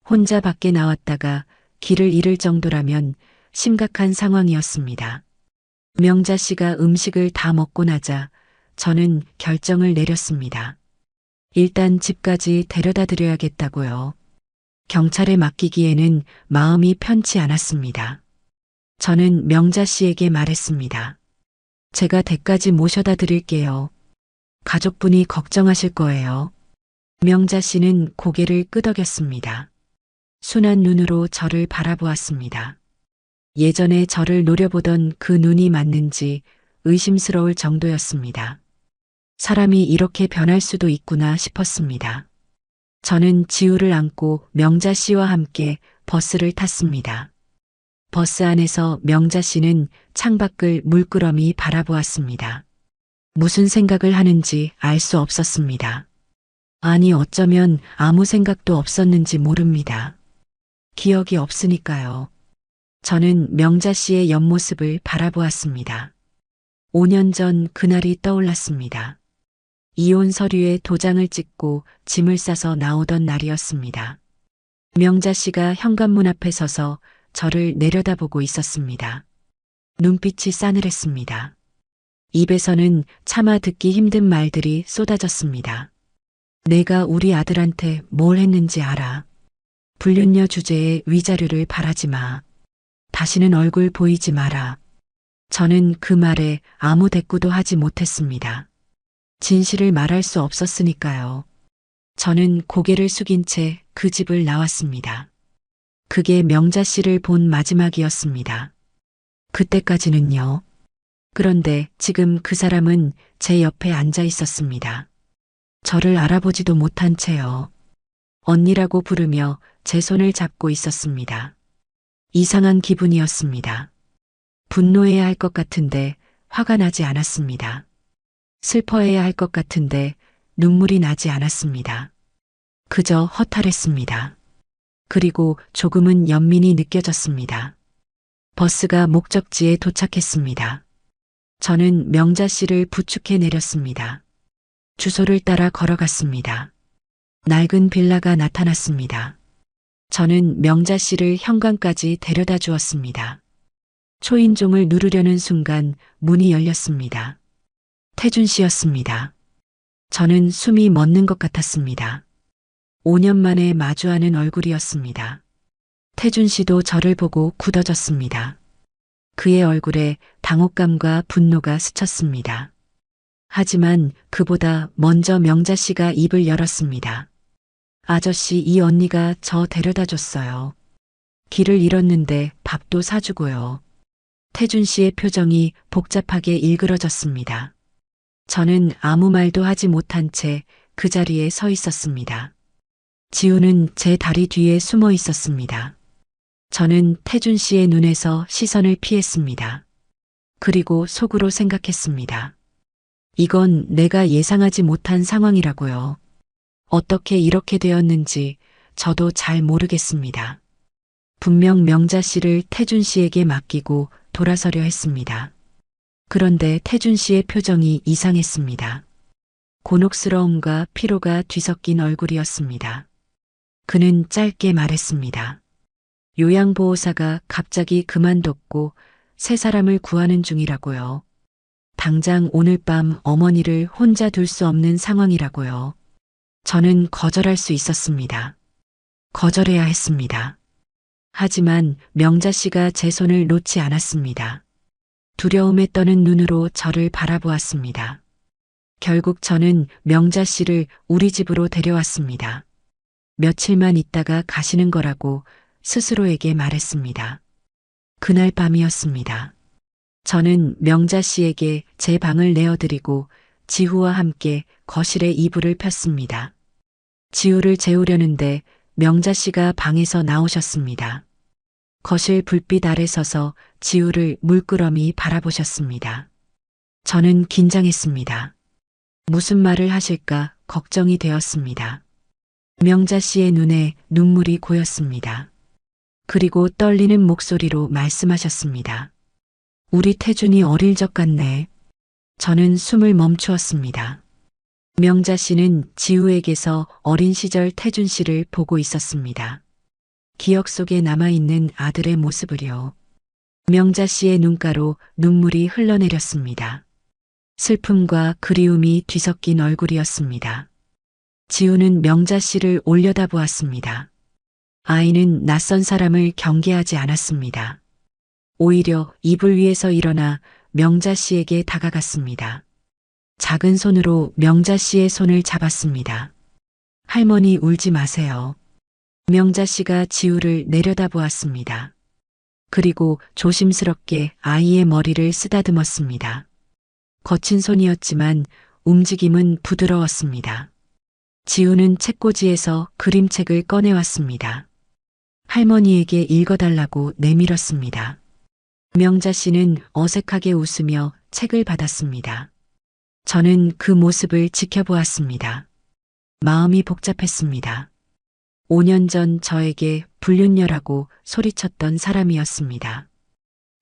혼자 밖에 나왔다가 길을 잃을 정도라면 심각한 상황이었습니다. 명자 씨가 음식을 다 먹고 나자 저는 결정을 내렸습니다. 일단 집까지 데려다 드려야겠다고요. 경찰에 맡기기에는 마음이 편치 않았습니다. 저는 명자 씨에게 말했습니다. 제가 댁까지 모셔다 드릴게요. 가족분이 걱정하실 거예요. 명자 씨는 고개를 끄덕였습니다. 순한 눈으로 저를 바라보았습니다. 예전에 저를 노려보던 그 눈이 맞는지 의심스러울 정도였습니다. 사람이 이렇게 변할 수도 있구나 싶었습니다. 저는 지우를 안고 명자 씨와 함께 버스를 탔습니다. 버스 안에서 명자 씨는 창밖을 물끄러미 바라보았습니다. 무슨 생각을 하는지 알 수 없었습니다. 아니 어쩌면 아무 생각도 없었는지 모릅니다. 기억이 없으니까요. 저는 명자 씨의 옆모습을 바라보았습니다. 5년 전 그날이 떠올랐습니다. 이혼 서류에 도장을 찍고 짐을 싸서 나오던 날이었습니다. 명자 씨가 현관문 앞에 서서 저를 내려다보고 있었습니다. 눈빛이 싸늘했습니다. 입에서는 차마 듣기 힘든 말들이 쏟아졌습니다. 내가 우리 아들한테 뭘 했는지 알아. 불륜녀 주제에 위자료를 바라지 마. 다시는 얼굴 보이지 마라. 저는 그 말에 아무 대꾸도 하지 못했습니다. 진실을 말할 수 없었으니까요. 저는 고개를 숙인 채 그 집을 나왔습니다. 그게 명자 씨를 본 마지막이었습니다. 그때까지는요. 그런데 지금 그 사람은 제 옆에 앉아 있었습니다. 저를 알아보지도 못한 채요. 언니라고 부르며 제 손을 잡고 있었습니다. 이상한 기분이었습니다. 분노해야 할 것 같은데 화가 나지 않았습니다. 슬퍼해야 할 것 같은데 눈물이 나지 않았습니다. 그저 허탈했습니다. 그리고 조금은 연민이 느껴졌습니다. 버스가 목적지에 도착했습니다. 저는 명자 씨를 부축해 내렸습니다. 주소를 따라 걸어갔습니다. 낡은 빌라가 나타났습니다. 저는 명자 씨를 현관까지 데려다 주었습니다. 초인종을 누르려는 순간 문이 열렸습니다. 태준 씨였습니다. 저는 숨이 멎는 것 같았습니다. 5년 만에 마주하는 얼굴이었습니다. 태준 씨도 저를 보고 굳어졌습니다. 그의 얼굴에 당혹감과 분노가 스쳤습니다. 하지만 그보다 먼저 명자 씨가 입을 열었습니다. 아저씨, 이 언니가 저 데려다 줬어요. 길을 잃었는데 밥도 사주고요. 태준 씨의 표정이 복잡하게 일그러졌습니다. 저는 아무 말도 하지 못한 채 그 자리에 서 있었습니다. 지우는 제 다리 뒤에 숨어 있었습니다. 저는 태준 씨의 눈에서 시선을 피했습니다. 그리고 속으로 생각했습니다. 이건 내가 예상하지 못한 상황이라고요. 어떻게 이렇게 되었는지 저도 잘 모르겠습니다. 분명 명자 씨를 태준 씨에게 맡기고 돌아서려 했습니다. 그런데 태준 씨의 표정이 이상했습니다. 곤혹스러움과 피로가 뒤섞인 얼굴이었습니다. 그는 짧게 말했습니다. 요양보호사가 갑자기 그만뒀고 새 사람을 구하는 중이라고요. 당장 오늘 밤 어머니를 혼자 둘 수 없는 상황이라고요. 저는 거절할 수 있었습니다. 거절해야 했습니다. 하지만 명자 씨가 제 손을 놓지 않았습니다. 두려움에 떠는 눈으로 저를 바라보았습니다. 결국 저는 명자 씨를 우리 집으로 데려왔습니다. 며칠만 있다가 가시는 거라고 스스로에게 말했습니다. 그날 밤이었습니다. 저는 명자 씨에게 제 방을 내어드리고 지후와 함께 거실에 이불을 폈습니다. 지우를 재우려는데 명자 씨가 방에서 나오셨습니다. 거실 불빛 아래 서서 지우를 물끄러미 바라보셨습니다. 저는 긴장했습니다. 무슨 말을 하실까 걱정이 되었습니다. 명자 씨의 눈에 눈물이 고였습니다. 그리고 떨리는 목소리로 말씀하셨습니다. 우리 태준이 어릴 적 같네. 저는 숨을 멈추었습니다. 명자 씨는 지우에게서 어린 시절 태준 씨를 보고 있었습니다. 기억 속에 남아있는 아들의 모습을요. 명자 씨의 눈가로 눈물이 흘러내렸습니다. 슬픔과 그리움이 뒤섞인 얼굴이었습니다. 지우는 명자 씨를 올려다보았습니다. 아이는 낯선 사람을 경계하지 않았습니다. 오히려 이불 위에서 일어나 명자 씨에게 다가갔습니다. 작은 손으로 명자 씨의 손을 잡았습니다. 할머니 울지 마세요. 명자 씨가 지우를 내려다보았습니다. 그리고 조심스럽게 아이의 머리를 쓰다듬었습니다. 거친 손이었지만 움직임은 부드러웠습니다. 지우는 책꽂이에서 그림책을 꺼내왔습니다. 할머니에게 읽어달라고 내밀었습니다. 명자 씨는 어색하게 웃으며 책을 받았습니다. 저는 그 모습을 지켜보았습니다. 마음이 복잡했습니다. 5년 전 저에게 불륜녀라고 소리쳤던 사람이었습니다.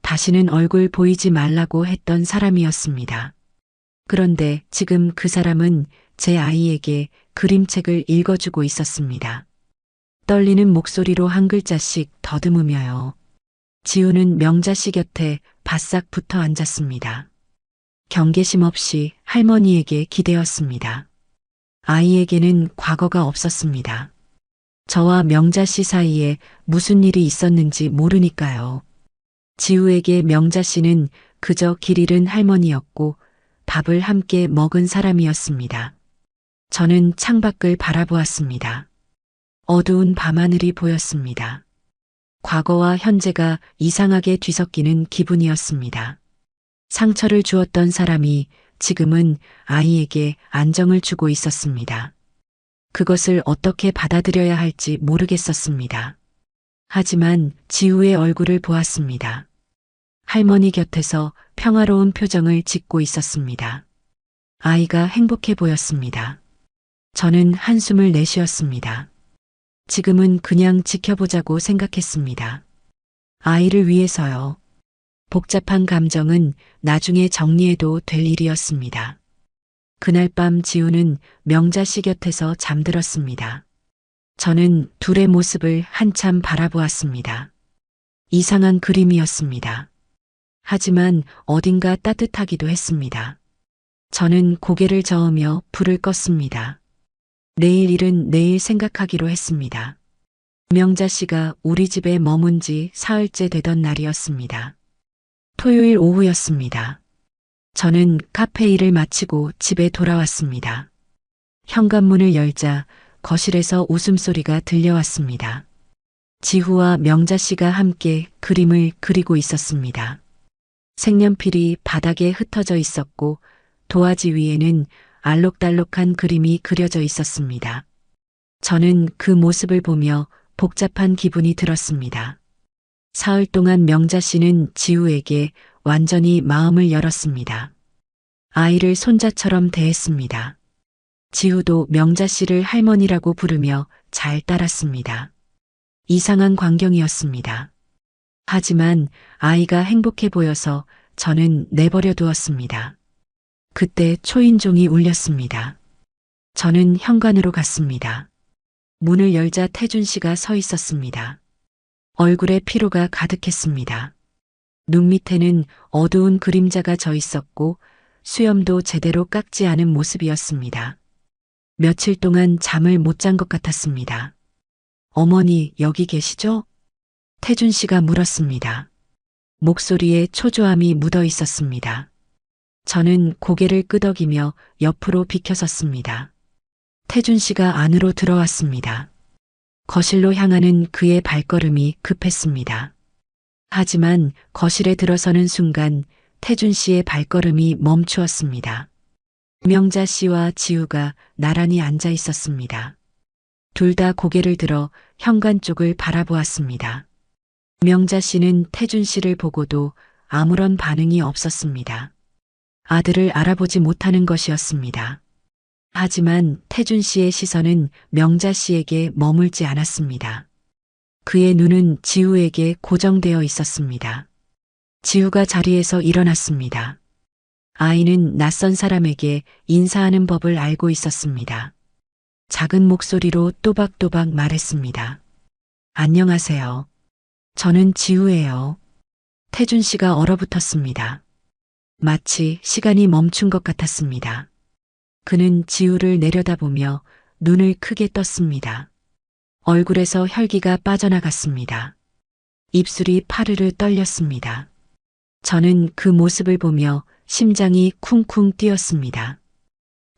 다시는 얼굴 보이지 말라고 했던 사람이었습니다. 그런데 지금 그 사람은 제 아이에게 그림책을 읽어주고 있었습니다. 떨리는 목소리로 한 글자씩 더듬으며요. 지우는 명자 씨 곁에 바싹 붙어 앉았습니다. 경계심 없이 할머니에게 기대었습니다. 아이에게는 과거가 없었습니다. 저와 명자 씨 사이에 무슨 일이 있었는지 모르니까요. 지우에게 명자 씨는 그저 길 잃은 할머니였고 밥을 함께 먹은 사람이었습니다. 저는 창밖을 바라보았습니다. 어두운 밤하늘이 보였습니다. 과거와 현재가 이상하게 뒤섞이는 기분이었습니다. 상처를 주었던 사람이 지금은 아이에게 안정을 주고 있었습니다. 그것을 어떻게 받아들여야 할지 모르겠었습니다. 하지만 지우의 얼굴을 보았습니다. 할머니 곁에서 평화로운 표정을 짓고 있었습니다. 아이가 행복해 보였습니다. 저는 한숨을 내쉬었습니다. 지금은 그냥 지켜보자고 생각했습니다. 아이를 위해서요. 복잡한 감정은 나중에 정리해도 될 일이었습니다. 그날 밤 지우는 명자 씨 곁에서 잠들었습니다. 저는 둘의 모습을 한참 바라보았습니다. 이상한 그림이었습니다. 하지만 어딘가 따뜻하기도 했습니다. 저는 고개를 저으며 불을 껐습니다. 내일 일은 내일 생각하기로 했습니다. 명자 씨가 우리 집에 머문 지 사흘째 되던 날이었습니다. 토요일 오후였습니다. 저는 카페 일을 마치고 집에 돌아왔습니다. 현관문을 열자 거실에서 웃음소리가 들려왔습니다. 지후와 명자 씨가 함께 그림을 그리고 있었습니다. 색연필이 바닥에 흩어져 있었고 도화지 위에는 알록달록한 그림이 그려져 있었습니다. 저는 그 모습을 보며 복잡한 기분이 들었습니다. 사흘 동안 명자 씨는 지우에게 완전히 마음을 열었습니다. 아이를 손자처럼 대했습니다. 지우도 명자 씨를 할머니라고 부르며 잘 따랐습니다. 이상한 광경이었습니다. 하지만 아이가 행복해 보여서 저는 내버려 두었습니다. 그때 초인종이 울렸습니다. 저는 현관으로 갔습니다. 문을 열자 태준 씨가 서 있었습니다. 얼굴에 피로가 가득했습니다. 눈 밑에는 어두운 그림자가 져 있었고 수염도 제대로 깎지 않은 모습이었습니다. 며칠 동안 잠을 못 잔 것 같았습니다. 어머니 여기 계시죠? 태준 씨가 물었습니다. 목소리에 초조함이 묻어 있었습니다. 저는 고개를 끄덕이며 옆으로 비켜섰습니다. 태준 씨가 안으로 들어왔습니다. 거실로 향하는 그의 발걸음이 급했습니다. 하지만 거실에 들어서는 순간 태준 씨의 발걸음이 멈추었습니다. 명자 씨와 지우가 나란히 앉아 있었습니다. 둘 다 고개를 들어 현관 쪽을 바라보았습니다. 명자 씨는 태준 씨를 보고도 아무런 반응이 없었습니다. 아들을 알아보지 못하는 것이었습니다. 하지만 태준 씨의 시선은 명자 씨에게 머물지 않았습니다. 그의 눈은 지우에게 고정되어 있었습니다. 지우가 자리에서 일어났습니다. 아이는 낯선 사람에게 인사하는 법을 알고 있었습니다. 작은 목소리로 또박또박 말했습니다. 안녕하세요. 저는 지우예요. 태준 씨가 얼어붙었습니다. 마치 시간이 멈춘 것 같았습니다. 그는 지우를 내려다보며 눈을 크게 떴습니다. 얼굴에서 혈기가 빠져나갔습니다. 입술이 파르르 떨렸습니다. 저는 그 모습을 보며 심장이 쿵쿵 뛰었습니다.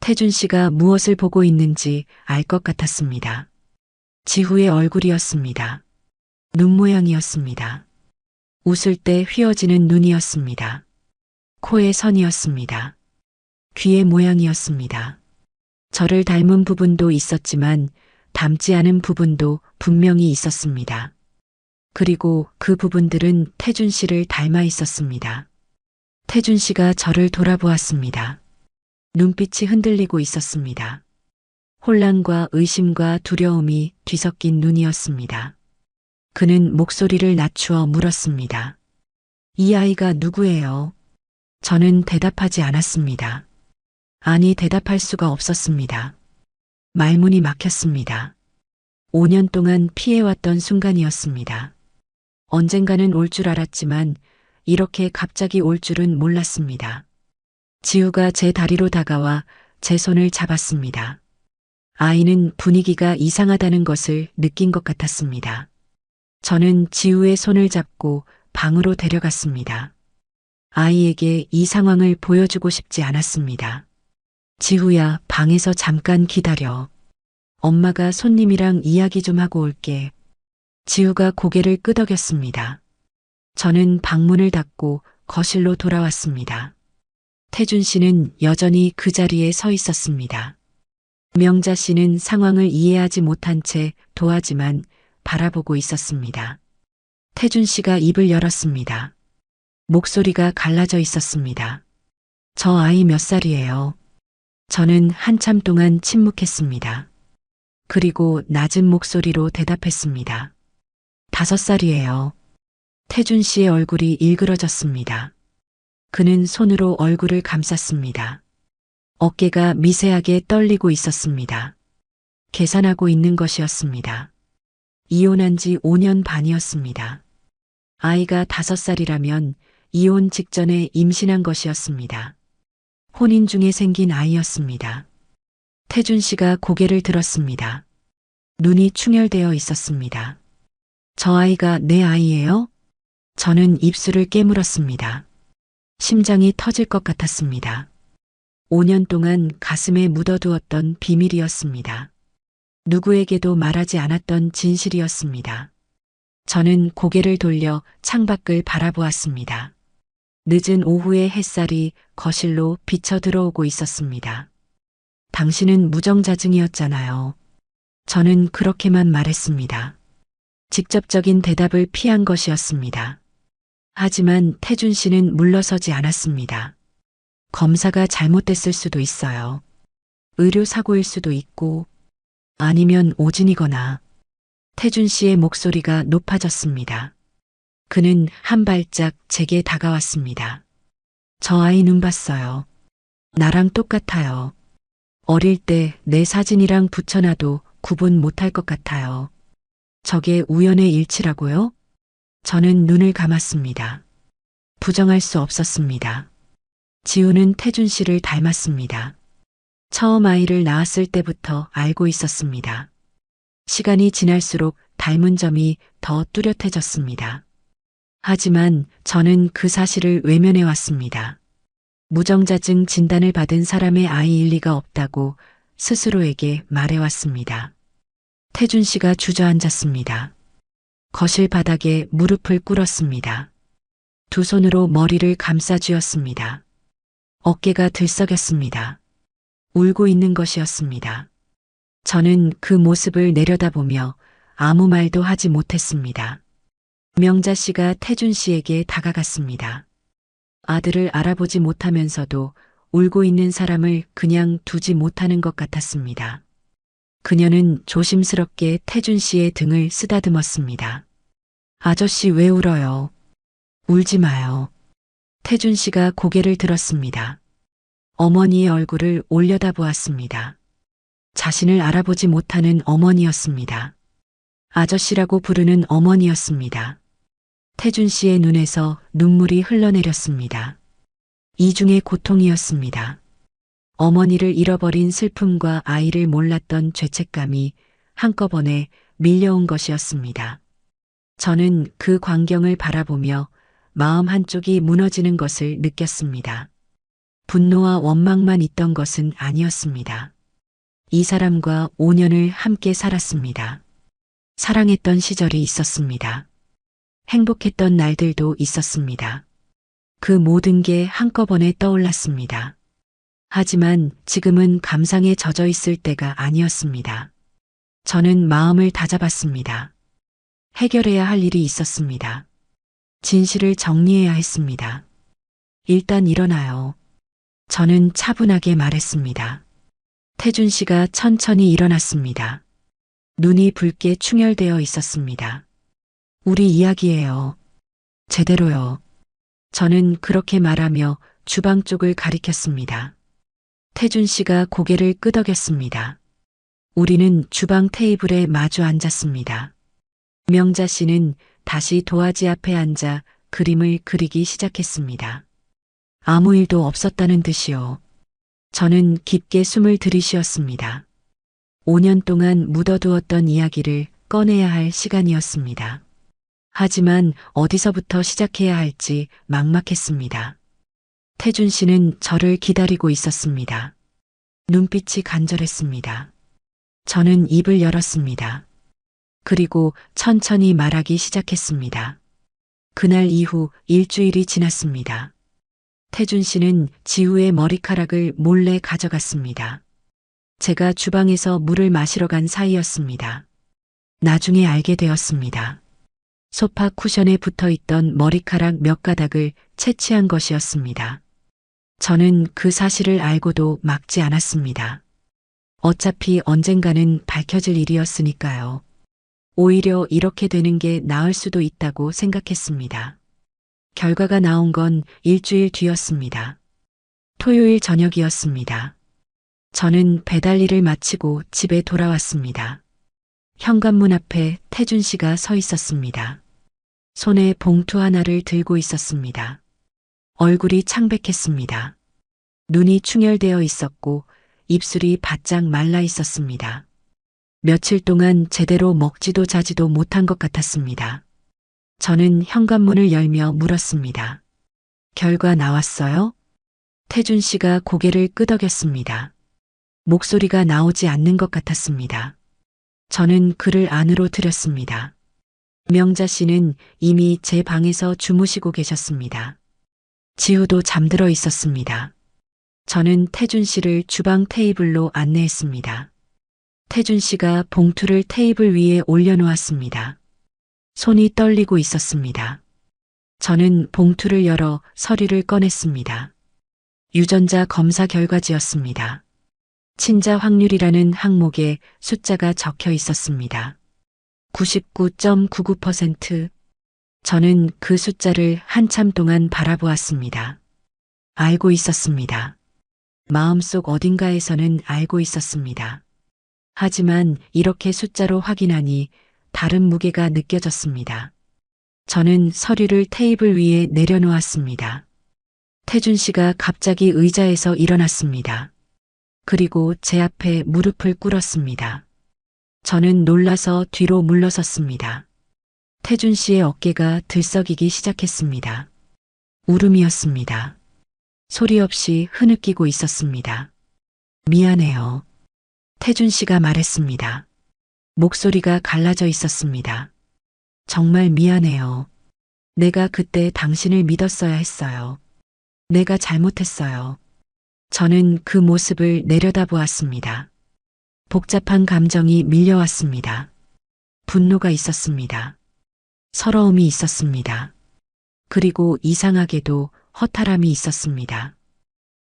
태준 씨가 무엇을 보고 있는지 알 것 같았습니다. 지후의 얼굴이었습니다. 눈 모양이었습니다. 웃을 때 휘어지는 눈이었습니다. 코의 선이었습니다. 귀의 모양이었습니다. 저를 닮은 부분도 있었지만 닮지 않은 부분도 분명히 있었습니다. 그리고 그 부분들은 태준 씨를 닮아 있었습니다. 태준 씨가 저를 돌아보았습니다. 눈빛이 흔들리고 있었습니다. 혼란과 의심과 두려움이 뒤섞인 눈이었습니다. 그는 목소리를 낮추어 물었습니다. 이 아이가 누구예요? 저는 대답하지 않았습니다. 아니, 대답할 수가 없었습니다. 말문이 막혔습니다. 5년 동안 피해왔던 순간이었습니다. 언젠가는 올 줄 알았지만 이렇게 갑자기 올 줄은 몰랐습니다. 지우가 제 다리로 다가와 제 손을 잡았습니다. 아이는 분위기가 이상하다는 것을 느낀 것 같았습니다. 저는 지우의 손을 잡고 방으로 데려갔습니다. 아이에게 이 상황을 보여주고 싶지 않았습니다. 지우야, 방에서 잠깐 기다려. 엄마가 손님이랑 이야기 좀 하고 올게. 지우가 고개를 끄덕였습니다. 저는 방문을 닫고 거실로 돌아왔습니다. 태준 씨는 여전히 그 자리에 서 있었습니다. 명자 씨는 상황을 이해하지 못한 채 도하지만 바라보고 있었습니다. 태준 씨가 입을 열었습니다. 목소리가 갈라져 있었습니다. 저 아이 몇 살이에요? 저는 한참 동안 침묵했습니다. 그리고 낮은 목소리로 대답했습니다. 5살이에요. 태준 씨의 얼굴이 일그러졌습니다. 그는 손으로 얼굴을 감쌌습니다. 어깨가 미세하게 떨리고 있었습니다. 계산하고 있는 것이었습니다. 이혼한 지 5년 반이었습니다. 아이가 5살이라면 이혼 직전에 임신한 것이었습니다. 혼인 중에 생긴 아이였습니다. 태준 씨가 고개를 들었습니다. 눈이 충혈되어 있었습니다. 저 아이가 내 아이예요? 저는 입술을 깨물었습니다. 심장이 터질 것 같았습니다. 5년 동안 가슴에 묻어두었던 비밀이었습니다. 누구에게도 말하지 않았던 진실이었습니다. 저는 고개를 돌려 창밖을 바라보았습니다. 늦은 오후의 햇살이 거실로 비쳐 들어오고 있었습니다. 당신은 무정자증이었잖아요. 저는 그렇게만 말했습니다. 직접적인 대답을 피한 것이었습니다. 하지만 태준 씨는 물러서지 않았습니다. 검사가 잘못됐을 수도 있어요. 의료사고일 수도 있고 아니면 오진이거나. 태준 씨의 목소리가 높아졌습니다. 그는 한 발짝 제게 다가왔습니다. 저 아이 눈 봤어요. 나랑 똑같아요. 어릴 때 내 사진이랑 붙여놔도 구분 못할 것 같아요. 저게 우연의 일치라고요? 저는 눈을 감았습니다. 부정할 수 없었습니다. 지우는 태준 씨를 닮았습니다. 처음 아이를 낳았을 때부터 알고 있었습니다. 시간이 지날수록 닮은 점이 더 뚜렷해졌습니다. 하지만 저는 그 사실을 외면해 왔습니다. 무정자증 진단을 받은 사람의 아이일 리가 없다고 스스로에게 말해왔습니다. 태준 씨가 주저앉았습니다. 거실 바닥에 무릎을 꿇었습니다. 두 손으로 머리를 감싸쥐었습니다. 어깨가 들썩였습니다. 울고 있는 것이었습니다. 저는 그 모습을 내려다보며 아무 말도 하지 못했습니다. 명자 씨가 태준 씨에게 다가갔습니다. 아들을 알아보지 못하면서도 울고 있는 사람을 그냥 두지 못하는 것 같았습니다. 그녀는 조심스럽게 태준 씨의 등을 쓰다듬었습니다. 아저씨 왜 울어요? 울지 마요. 태준 씨가 고개를 들었습니다. 어머니의 얼굴을 올려다보았습니다. 자신을 알아보지 못하는 어머니였습니다. 아저씨라고 부르는 어머니였습니다. 태준 씨의 눈에서 눈물이 흘러내렸습니다. 이중의 고통이었습니다. 어머니를 잃어버린 슬픔과 아이를 몰랐던 죄책감이 한꺼번에 밀려온 것이었습니다. 저는 그 광경을 바라보며 마음 한쪽이 무너지는 것을 느꼈습니다. 분노와 원망만 있던 것은 아니었습니다. 이 사람과 5년을 함께 살았습니다. 사랑했던 시절이 있었습니다. 행복했던 날들도 있었습니다. 그 모든 게 한꺼번에 떠올랐습니다. 하지만 지금은 감상에 젖어 있을 때가 아니었습니다. 저는 마음을 다잡았습니다. 해결해야 할 일이 있었습니다. 진실을 정리해야 했습니다. 일단 일어나요. 저는 차분하게 말했습니다. 태준 씨가 천천히 일어났습니다. 눈이 붉게 충혈되어 있었습니다. 우리 이야기예요. 제대로요. 저는 그렇게 말하며 주방 쪽을 가리켰습니다. 태준 씨가 고개를 끄덕였습니다. 우리는 주방 테이블에 마주 앉았습니다. 명자 씨는 다시 도화지 앞에 앉아 그림을 그리기 시작했습니다. 아무 일도 없었다는 듯이요. 저는 깊게 숨을 들이쉬었습니다. 5년 동안 묻어두었던 이야기를 꺼내야 할 시간이었습니다. 하지만 어디서부터 시작해야 할지 막막했습니다. 태준 씨는 저를 기다리고 있었습니다. 눈빛이 간절했습니다. 저는 입을 열었습니다. 그리고 천천히 말하기 시작했습니다. 그날 이후 일주일이 지났습니다. 태준 씨는 지우의 머리카락을 몰래 가져갔습니다. 제가 주방에서 물을 마시러 간 사이였습니다. 나중에 알게 되었습니다. 소파 쿠션에 붙어 있던 머리카락 몇 가닥을 채취한 것이었습니다. 저는 그 사실을 알고도 막지 않았습니다. 어차피 언젠가는 밝혀질 일이었으니까요. 오히려 이렇게 되는 게 나을 수도 있다고 생각했습니다. 결과가 나온 건 일주일 뒤였습니다. 토요일 저녁이었습니다. 저는 배달 일을 마치고 집에 돌아왔습니다. 현관문 앞에 태준 씨가 서 있었습니다. 손에 봉투 하나를 들고 있었습니다. 얼굴이 창백했습니다. 눈이 충혈되어 있었고 입술이 바짝 말라 있었습니다. 며칠 동안 제대로 먹지도 자지도 못한 것 같았습니다. 저는 현관문을 열며 물었습니다. 결과 나왔어요? 태준 씨가 고개를 끄덕였습니다. 목소리가 나오지 않는 것 같았습니다. 저는 그를 안으로 들였습니다. 명자 씨는 이미 제 방에서 주무시고 계셨습니다. 지우도 잠들어 있었습니다. 저는 태준 씨를 주방 테이블로 안내했습니다. 태준 씨가 봉투를 테이블 위에 올려놓았습니다. 손이 떨리고 있었습니다. 저는 봉투를 열어 서류를 꺼냈습니다. 유전자 검사 결과지였습니다. 친자 확률이라는 항목에 숫자가 적혀 있었습니다. 99.99%. 저는 그 숫자를 한참 동안 바라보았습니다. 알고 있었습니다. 마음속 어딘가에서는 알고 있었습니다. 하지만 이렇게 숫자로 확인하니 다른 무게가 느껴졌습니다. 저는 서류를 테이블 위에 내려놓았습니다. 태준 씨가 갑자기 의자에서 일어났습니다. 그리고 제 앞에 무릎을 꿇었습니다. 저는 놀라서 뒤로 물러섰습니다. 태준 씨의 어깨가 들썩이기 시작했습니다. 울음이었습니다. 소리 없이 흐느끼고 있었습니다. 미안해요. 태준 씨가 말했습니다. 목소리가 갈라져 있었습니다. 정말 미안해요. 내가 그때 당신을 믿었어야 했어요. 내가 잘못했어요. 저는 그 모습을 내려다보았습니다. 복잡한 감정이 밀려왔습니다. 분노가 있었습니다. 서러움이 있었습니다. 그리고 이상하게도 허탈함이 있었습니다.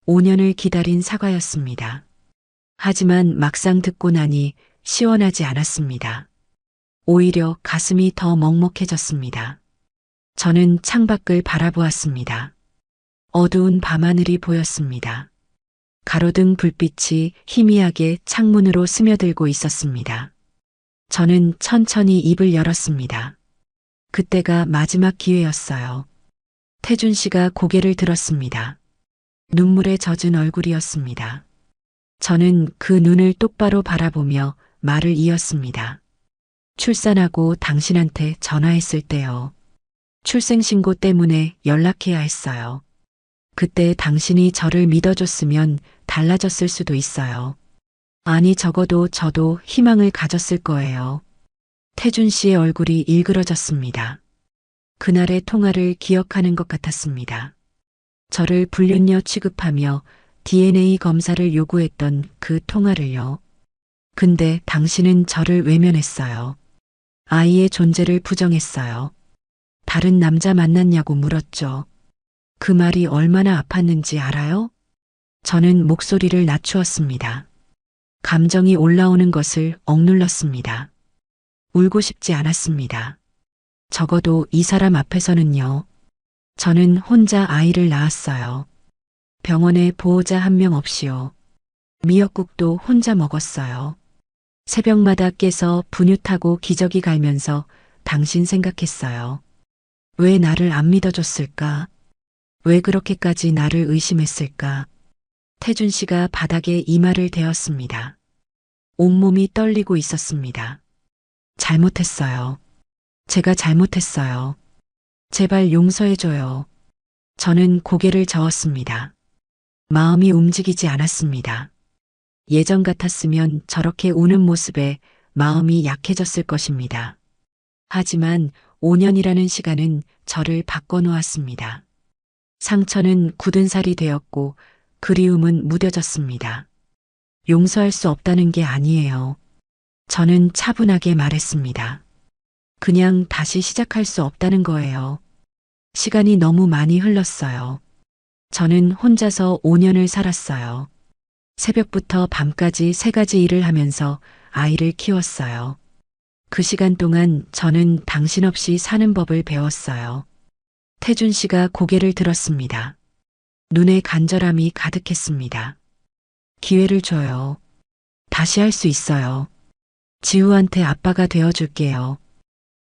5년을 기다린 사과였습니다. 하지만 막상 듣고 나니 시원하지 않았습니다. 오히려 가슴이 더 먹먹해졌습니다. 저는 창밖을 바라보았습니다. 어두운 밤하늘이 보였습니다. 가로등 불빛이 희미하게 창문으로 스며들고 있었습니다. 저는 천천히 입을 열었습니다. 그때가 마지막 기회였어요. 태준 씨가 고개를 들었습니다. 눈물에 젖은 얼굴이었습니다. 저는 그 눈을 똑바로 바라보며 말을 이었습니다. 출산하고 당신한테 전화했을 때요. 출생신고 때문에 연락해야 했어요. 그때 당신이 저를 믿어줬으면 달라졌을 수도 있어요. 아니, 적어도 저도 희망을 가졌을 거예요. 태준 씨의 얼굴이 일그러졌습니다. 그날의 통화를 기억하는 것 같았습니다. 저를 불륜녀 취급하며 DNA 검사를 요구했던 그 통화를요. 근데 당신은 저를 외면했어요. 아이의 존재를 부정했어요. 다른 남자 만났냐고 물었죠. 그 말이 얼마나 아팠는지 알아요? 저는 목소리를 낮추었습니다. 감정이 올라오는 것을 억눌렀습니다. 울고 싶지 않았습니다. 적어도 이 사람 앞에서는요. 저는 혼자 아이를 낳았어요. 병원에 보호자 한 명 없이요. 미역국도 혼자 먹었어요. 새벽마다 깨서 분유 타고 기저귀 갈면서 당신 생각했어요. 왜 나를 안 믿어줬을까? 왜 그렇게까지 나를 의심했을까? 태준 씨가 바닥에 이마를 대었습니다. 온몸이 떨리고 있었습니다. 잘못했어요. 제가 잘못했어요. 제발 용서해줘요. 저는 고개를 저었습니다. 마음이 움직이지 않았습니다. 예전 같았으면 저렇게 우는 모습에 마음이 약해졌을 것입니다. 하지만 5년이라는 시간은 저를 바꿔놓았습니다. 상처는 굳은 살이 되었고 그리움은 무뎌졌습니다. 용서할 수 없다는 게 아니에요. 저는 차분하게 말했습니다. 그냥 다시 시작할 수 없다는 거예요. 시간이 너무 많이 흘렀어요. 저는 혼자서 5년을 살았어요. 새벽부터 밤까지 3가지 일을 하면서 아이를 키웠어요. 그 시간 동안 저는 당신 없이 사는 법을 배웠어요. 태준 씨가 고개를 들었습니다. 눈에 간절함이 가득했습니다. 기회를 줘요. 다시 할 수 있어요. 지우한테 아빠가 되어줄게요.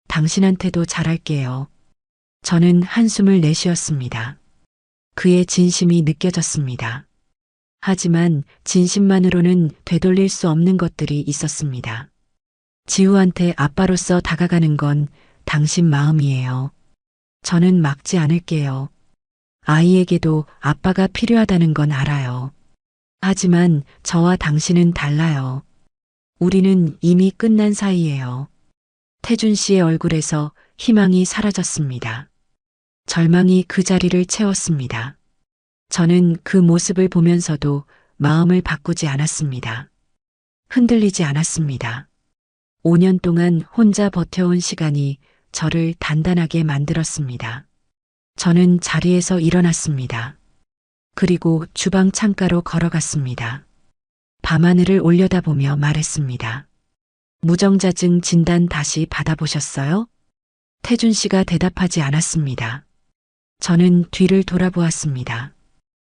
당신한테도 잘할게요. 저는 한숨을 내쉬었습니다. 그의 진심이 느껴졌습니다. 하지만 진심만으로는 되돌릴 수 없는 것들이 있었습니다. 지우한테 아빠로서 다가가는 건 당신 마음이에요. 저는 막지 않을게요. 아이에게도 아빠가 필요하다는 건 알아요. 하지만 저와 당신은 달라요. 우리는 이미 끝난 사이예요. 태준 씨의 얼굴에서 희망이 사라졌습니다. 절망이 그 자리를 채웠습니다. 저는 그 모습을 보면서도 마음을 바꾸지 않았습니다. 흔들리지 않았습니다. 5년 동안 혼자 버텨온 시간이 저를 단단하게 만들었습니다. 저는 자리에서 일어났습니다. 그리고 주방 창가로 걸어갔습니다. 밤하늘을 올려다보며 말했습니다. 무정자증 진단 다시 받아보셨어요? 태준 씨가 대답하지 않았습니다. 저는 뒤를 돌아보았습니다.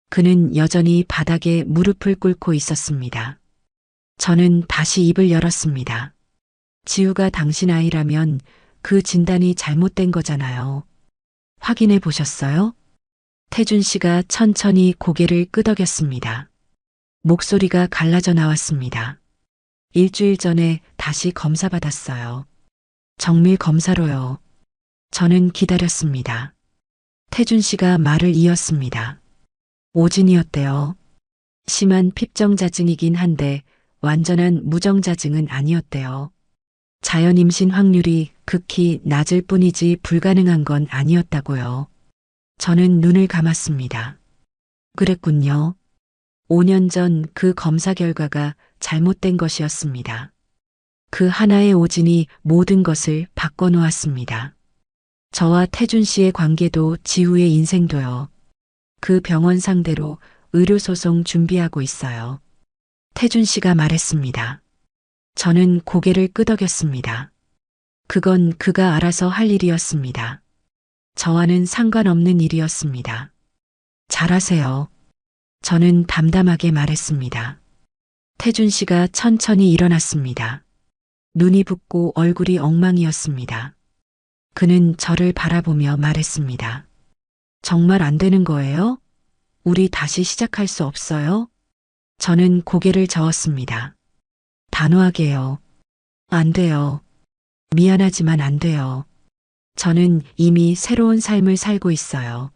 그는 여전히 바닥에 무릎을 꿇고 있었습니다. 저는 다시 입을 열었습니다. 지우가 당신 아이라면 그 진단이 잘못된 거잖아요. 확인해 보셨어요? 태준 씨가 천천히 고개를 끄덕였습니다. 목소리가 갈라져 나왔습니다. 일주일 전에 다시 검사 받았어요. 정밀 검사로요. 저는 기다렸습니다. 태준 씨가 말을 이었습니다. 오진이었대요. 심한 핍정자증이긴 한데 완전한 무정자증은 아니었대요. 자연 임신 확률이 극히 낮을 뿐이지 불가능한 건 아니었다고요. 저는 눈을 감았습니다. 그랬군요. 5년 전 그 검사 결과가 잘못된 것이었습니다. 그 하나의 오진이 모든 것을 바꿔놓았습니다. 저와 태준 씨의 관계도 지우의 인생도요. 그 병원 상대로 의료소송 준비하고 있어요. 태준 씨가 말했습니다. 저는 고개를 끄덕였습니다. 그건 그가 알아서 할 일이었습니다. 저와는 상관없는 일이었습니다. 잘하세요. 저는 담담하게 말했습니다. 태준 씨가 천천히 일어났습니다. 눈이 붓고 얼굴이 엉망이었습니다. 그는 저를 바라보며 말했습니다. 정말 안 되는 거예요? 우리 다시 시작할 수 없어요? 저는 고개를 저었습니다. 단호하게요. 안 돼요. 미안하지만 안 돼요. 저는 이미 새로운 삶을 살고 있어요.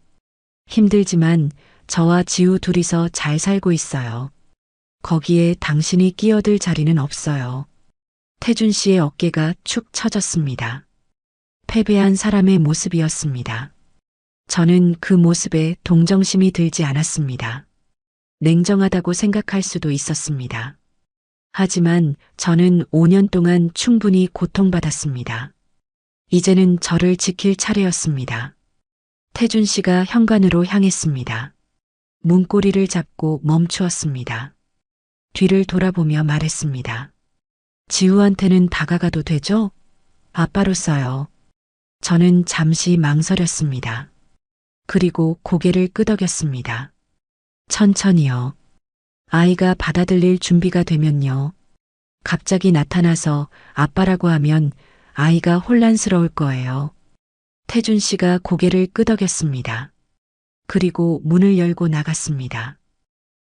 힘들지만 저와 지우 둘이서 잘 살고 있어요. 거기에 당신이 끼어들 자리는 없어요. 태준 씨의 어깨가 축 처졌습니다. 패배한 사람의 모습이었습니다. 저는 그 모습에 동정심이 들지 않았습니다. 냉정하다고 생각할 수도 있었습니다. 하지만 저는 5년 동안 충분히 고통받았습니다. 이제는 저를 지킬 차례였습니다. 태준 씨가 현관으로 향했습니다. 문고리를 잡고 멈추었습니다. 뒤를 돌아보며 말했습니다. 지우한테는 다가가도 되죠? 아빠로서요. 저는 잠시 망설였습니다. 그리고 고개를 끄덕였습니다. 천천히요. 아이가 받아들일 준비가 되면요. 갑자기 나타나서 아빠라고 하면 아이가 혼란스러울 거예요. 태준 씨가 고개를 끄덕였습니다. 그리고 문을 열고 나갔습니다.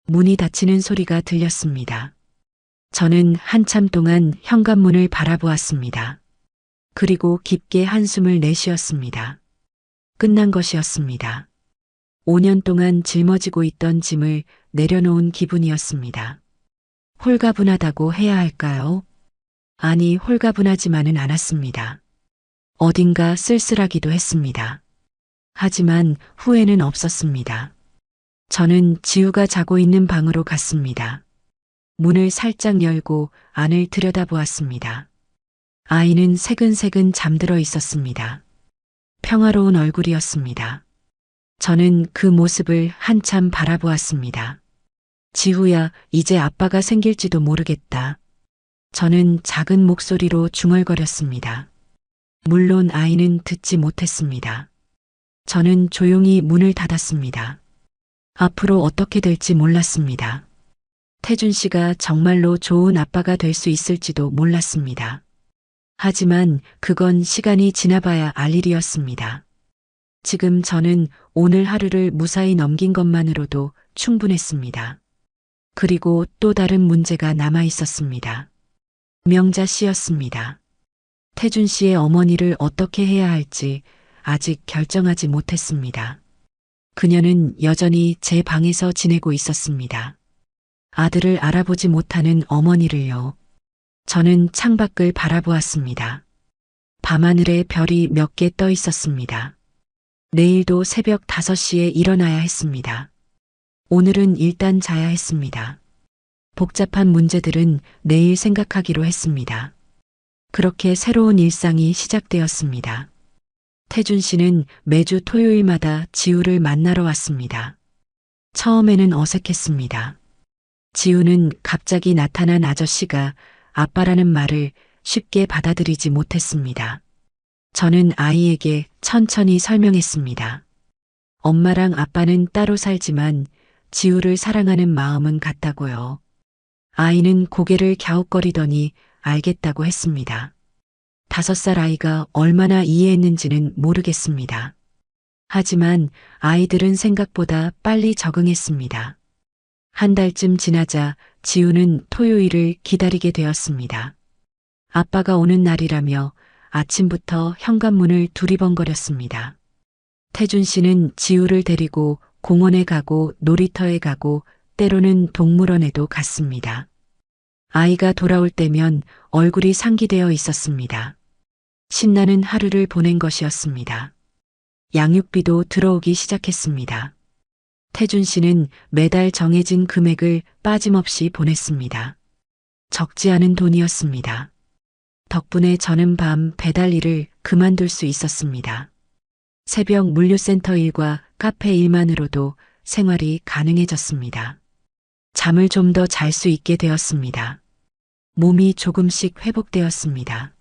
문이 닫히는 소리가 들렸습니다. 저는 한참 동안 현관문을 바라보았습니다. 그리고 깊게 한숨을 내쉬었습니다. 끝난 것이었습니다. 5년 동안 짊어지고 있던 짐을 내려놓은 기분이었습니다. 홀가분하다고 해야 할까요? 아니, 홀가분하지만은 않았습니다. 어딘가 쓸쓸하기도 했습니다. 하지만 후회는 없었습니다. 저는 지우가 자고 있는 방으로 갔습니다. 문을 살짝 열고 안을 들여다보았습니다. 아이는 새근새근 잠들어 있었습니다. 평화로운 얼굴이었습니다. 저는 그 모습을 한참 바라보았습니다. 지우야, 이제 아빠가 생길지도 모르겠다. 저는 작은 목소리로 중얼거렸습니다. 물론 아이는 듣지 못했습니다. 저는 조용히 문을 닫았습니다. 앞으로 어떻게 될지 몰랐습니다. 태준 씨가 정말로 좋은 아빠가 될 수 있을지도 몰랐습니다. 하지만 그건 시간이 지나봐야 알 일이었습니다. 지금 저는 오늘 하루를 무사히 넘긴 것만으로도 충분했습니다. 그리고 또 다른 문제가 남아 있었습니다. 명자 씨였습니다. 태준 씨의 어머니를 어떻게 해야 할지 아직 결정하지 못했습니다. 그녀는 여전히 제 방에서 지내고 있었습니다. 아들을 알아보지 못하는 어머니를요. 저는 창밖을 바라보았습니다. 밤하늘에 별이 몇 개 떠 있었습니다. 내일도 새벽 5시에 일어나야 했습니다. 오늘은 일단 자야 했습니다. 복잡한 문제들은 내일 생각하기로 했습니다. 그렇게 새로운 일상이 시작되었습니다. 태준 씨는 매주 토요일마다 지우를 만나러 왔습니다. 처음에는 어색했습니다. 지우는 갑자기 나타난 아저씨가 아빠라는 말을 쉽게 받아들이지 못했습니다. 저는 아이에게 천천히 설명했습니다. 엄마랑 아빠는 따로 살지만 지우를 사랑하는 마음은 같다고요. 아이는 고개를 갸웃거리더니 알겠다고 했습니다. 5살 아이가 얼마나 이해했는지는 모르겠습니다. 하지만 아이들은 생각보다 빨리 적응했습니다. 한 달쯤 지나자 지우는 토요일을 기다리게 되었습니다. 아빠가 오는 날이라며 아침부터 현관문을 두리번거렸습니다. 태준 씨는 지우를 데리고 공원에 가고 놀이터에 가고 때로는 동물원에도 갔습니다. 아이가 돌아올 때면 얼굴이 상기되어 있었습니다. 신나는 하루를 보낸 것이었습니다. 양육비도 들어오기 시작했습니다. 태준 씨는 매달 정해진 금액을 빠짐없이 보냈습니다. 적지 않은 돈이었습니다. 덕분에 저는 밤 배달 일을 그만둘 수 있었습니다. 새벽 물류센터 일과 카페 일만으로도 생활이 가능해졌습니다. 잠을 좀 더 잘 수 있게 되었습니다. 몸이 조금씩 회복되었습니다.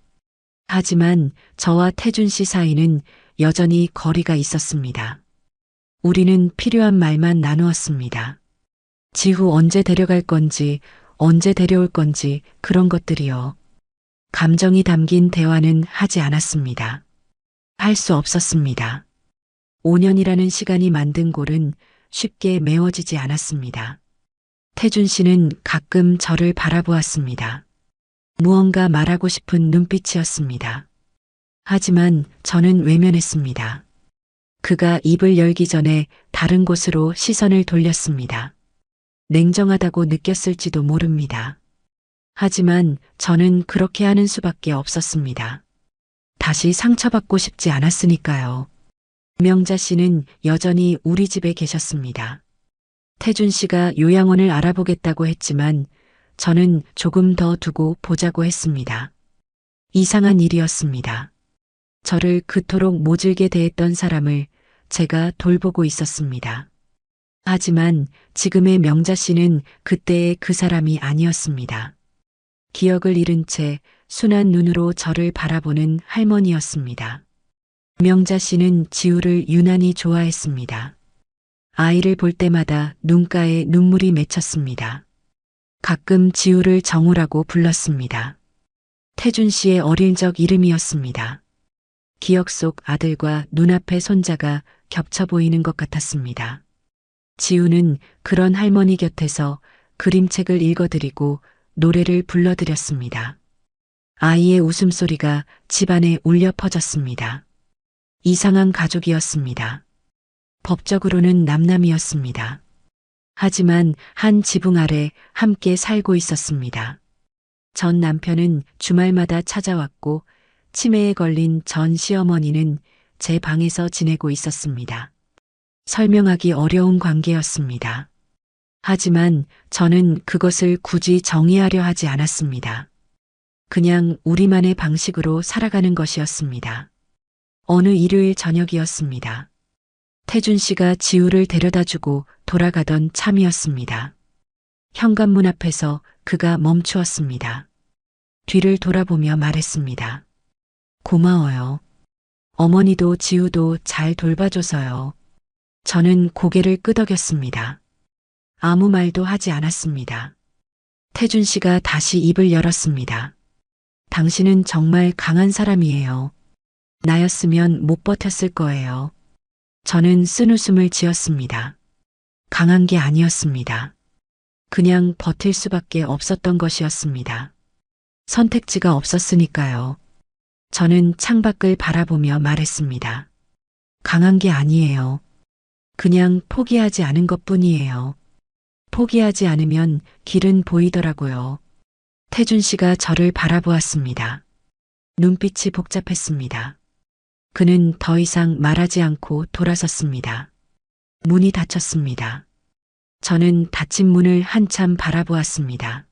하지만 저와 태준 씨 사이는 여전히 거리가 있었습니다. 우리는 필요한 말만 나누었습니다. 지후 언제 데려갈 건지, 언제 데려올 건지 그런 것들이요. 감정이 담긴 대화는 하지 않았습니다. 할 수 없었습니다. 5년이라는 시간이 만든 골은 쉽게 메워지지 않았습니다. 태준 씨는 가끔 저를 바라보았습니다. 무언가 말하고 싶은 눈빛이었습니다. 하지만 저는 외면했습니다. 그가 입을 열기 전에 다른 곳으로 시선을 돌렸습니다. 냉정하다고 느꼈을지도 모릅니다. 하지만 저는 그렇게 하는 수밖에 없었습니다. 다시 상처받고 싶지 않았으니까요. 명자 씨는 여전히 우리 집에 계셨습니다. 태준 씨가 요양원을 알아보겠다고 했지만 저는 조금 더 두고 보자고 했습니다. 이상한 일이었습니다. 저를 그토록 모질게 대했던 사람을 제가 돌보고 있었습니다. 하지만 지금의 명자 씨는 그때의 그 사람이 아니었습니다. 기억을 잃은 채 순한 눈으로 저를 바라보는 할머니였습니다. 명자 씨는 지우를 유난히 좋아했습니다. 아이를 볼 때마다 눈가에 눈물이 맺혔습니다. 가끔 지우를 정우라고 불렀습니다. 태준 씨의 어릴 적 이름이었습니다. 기억 속 아들과 눈앞의 손자가 겹쳐 보이는 것 같았습니다. 지우는 그런 할머니 곁에서 그림책을 읽어드리고 노래를 불러드렸습니다. 아이의 웃음소리가 집안에 울려 퍼졌습니다. 이상한 가족이었습니다. 법적으로는 남남이었습니다. 하지만 한 지붕 아래 함께 살고 있었습니다. 전 남편은 주말마다 찾아왔고 치매에 걸린 전 시어머니는 제 방에서 지내고 있었습니다. 설명하기 어려운 관계였습니다. 하지만 저는 그것을 굳이 정의하려 하지 않았습니다. 그냥 우리만의 방식으로 살아가는 것이었습니다. 어느 일요일 저녁이었습니다. 태준 씨가 지우를 데려다주고 돌아가던 참이었습니다. 현관문 앞에서 그가 멈추었습니다. 뒤를 돌아보며 말했습니다. 고마워요. 어머니도 지우도 잘 돌봐줘서요. 저는 고개를 끄덕였습니다. 아무 말도 하지 않았습니다. 태준 씨가 다시 입을 열었습니다. 당신은 정말 강한 사람이에요. 나였으면 못 버텼을 거예요. 저는 쓴웃음을 지었습니다. 강한 게 아니었습니다. 그냥 버틸 수밖에 없었던 것이었습니다. 선택지가 없었으니까요. 저는 창밖을 바라보며 말했습니다. 강한 게 아니에요. 그냥 포기하지 않은 것뿐이에요. 포기하지 않으면 길은 보이더라고요. 태준 씨가 저를 바라보았습니다. 눈빛이 복잡했습니다. 그는 더 이상 말하지 않고 돌아섰습니다. 문이 닫혔습니다. 저는 닫힌 문을 한참 바라보았습니다.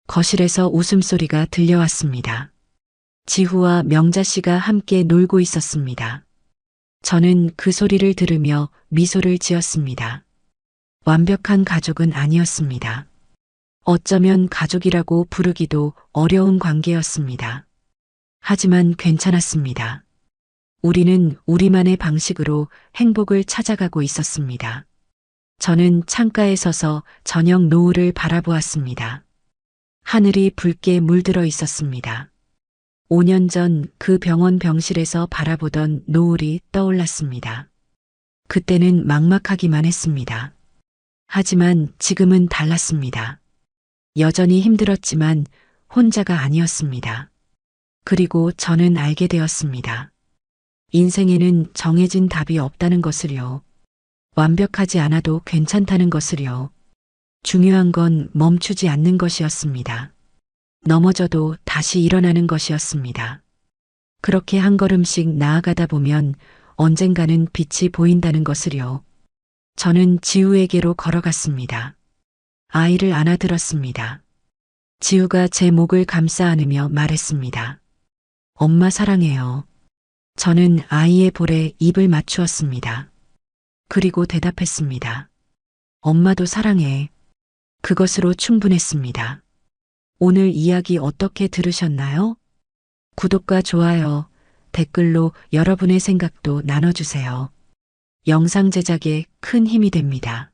거실에서 웃음소리가 들려왔습니다. 지후와 명자 씨가 함께 놀고 있었습니다. 저는 그 소리를 들으며 미소를 지었습니다. 완벽한 가족은 아니었습니다. 어쩌면 가족이라고 부르기도 어려운 관계였습니다. 하지만 괜찮았습니다. 우리는 우리만의 방식으로 행복을 찾아가고 있었습니다. 저는 창가에 서서 저녁 노을을 바라보았습니다. 하늘이 붉게 물들어 있었습니다. 5년 전 그 병원 병실에서 바라보던 노을이 떠올랐습니다. 그때는 막막하기만 했습니다. 하지만 지금은 달랐습니다. 여전히 힘들었지만 혼자가 아니었습니다. 그리고 저는 알게 되었습니다. 인생에는 정해진 답이 없다는 것을요. 완벽하지 않아도 괜찮다는 것을요. 중요한 건 멈추지 않는 것이었습니다. 넘어져도 다시 일어나는 것이었습니다. 그렇게 한 걸음씩 나아가다 보면 언젠가는 빛이 보인다는 것을요. 저는 지우에게로 걸어갔습니다. 아이를 안아들었습니다. 지우가 제 목을 감싸 안으며 말했습니다. 엄마 사랑해요. 저는 아이의 볼에 입을 맞추었습니다. 그리고 대답했습니다. 엄마도 사랑해. 그것으로 충분했습니다. 오늘 이야기 어떻게 들으셨나요? 구독과 좋아요, 댓글로 여러분의 생각도 나눠주세요. 영상 제작에 큰 힘이 됩니다.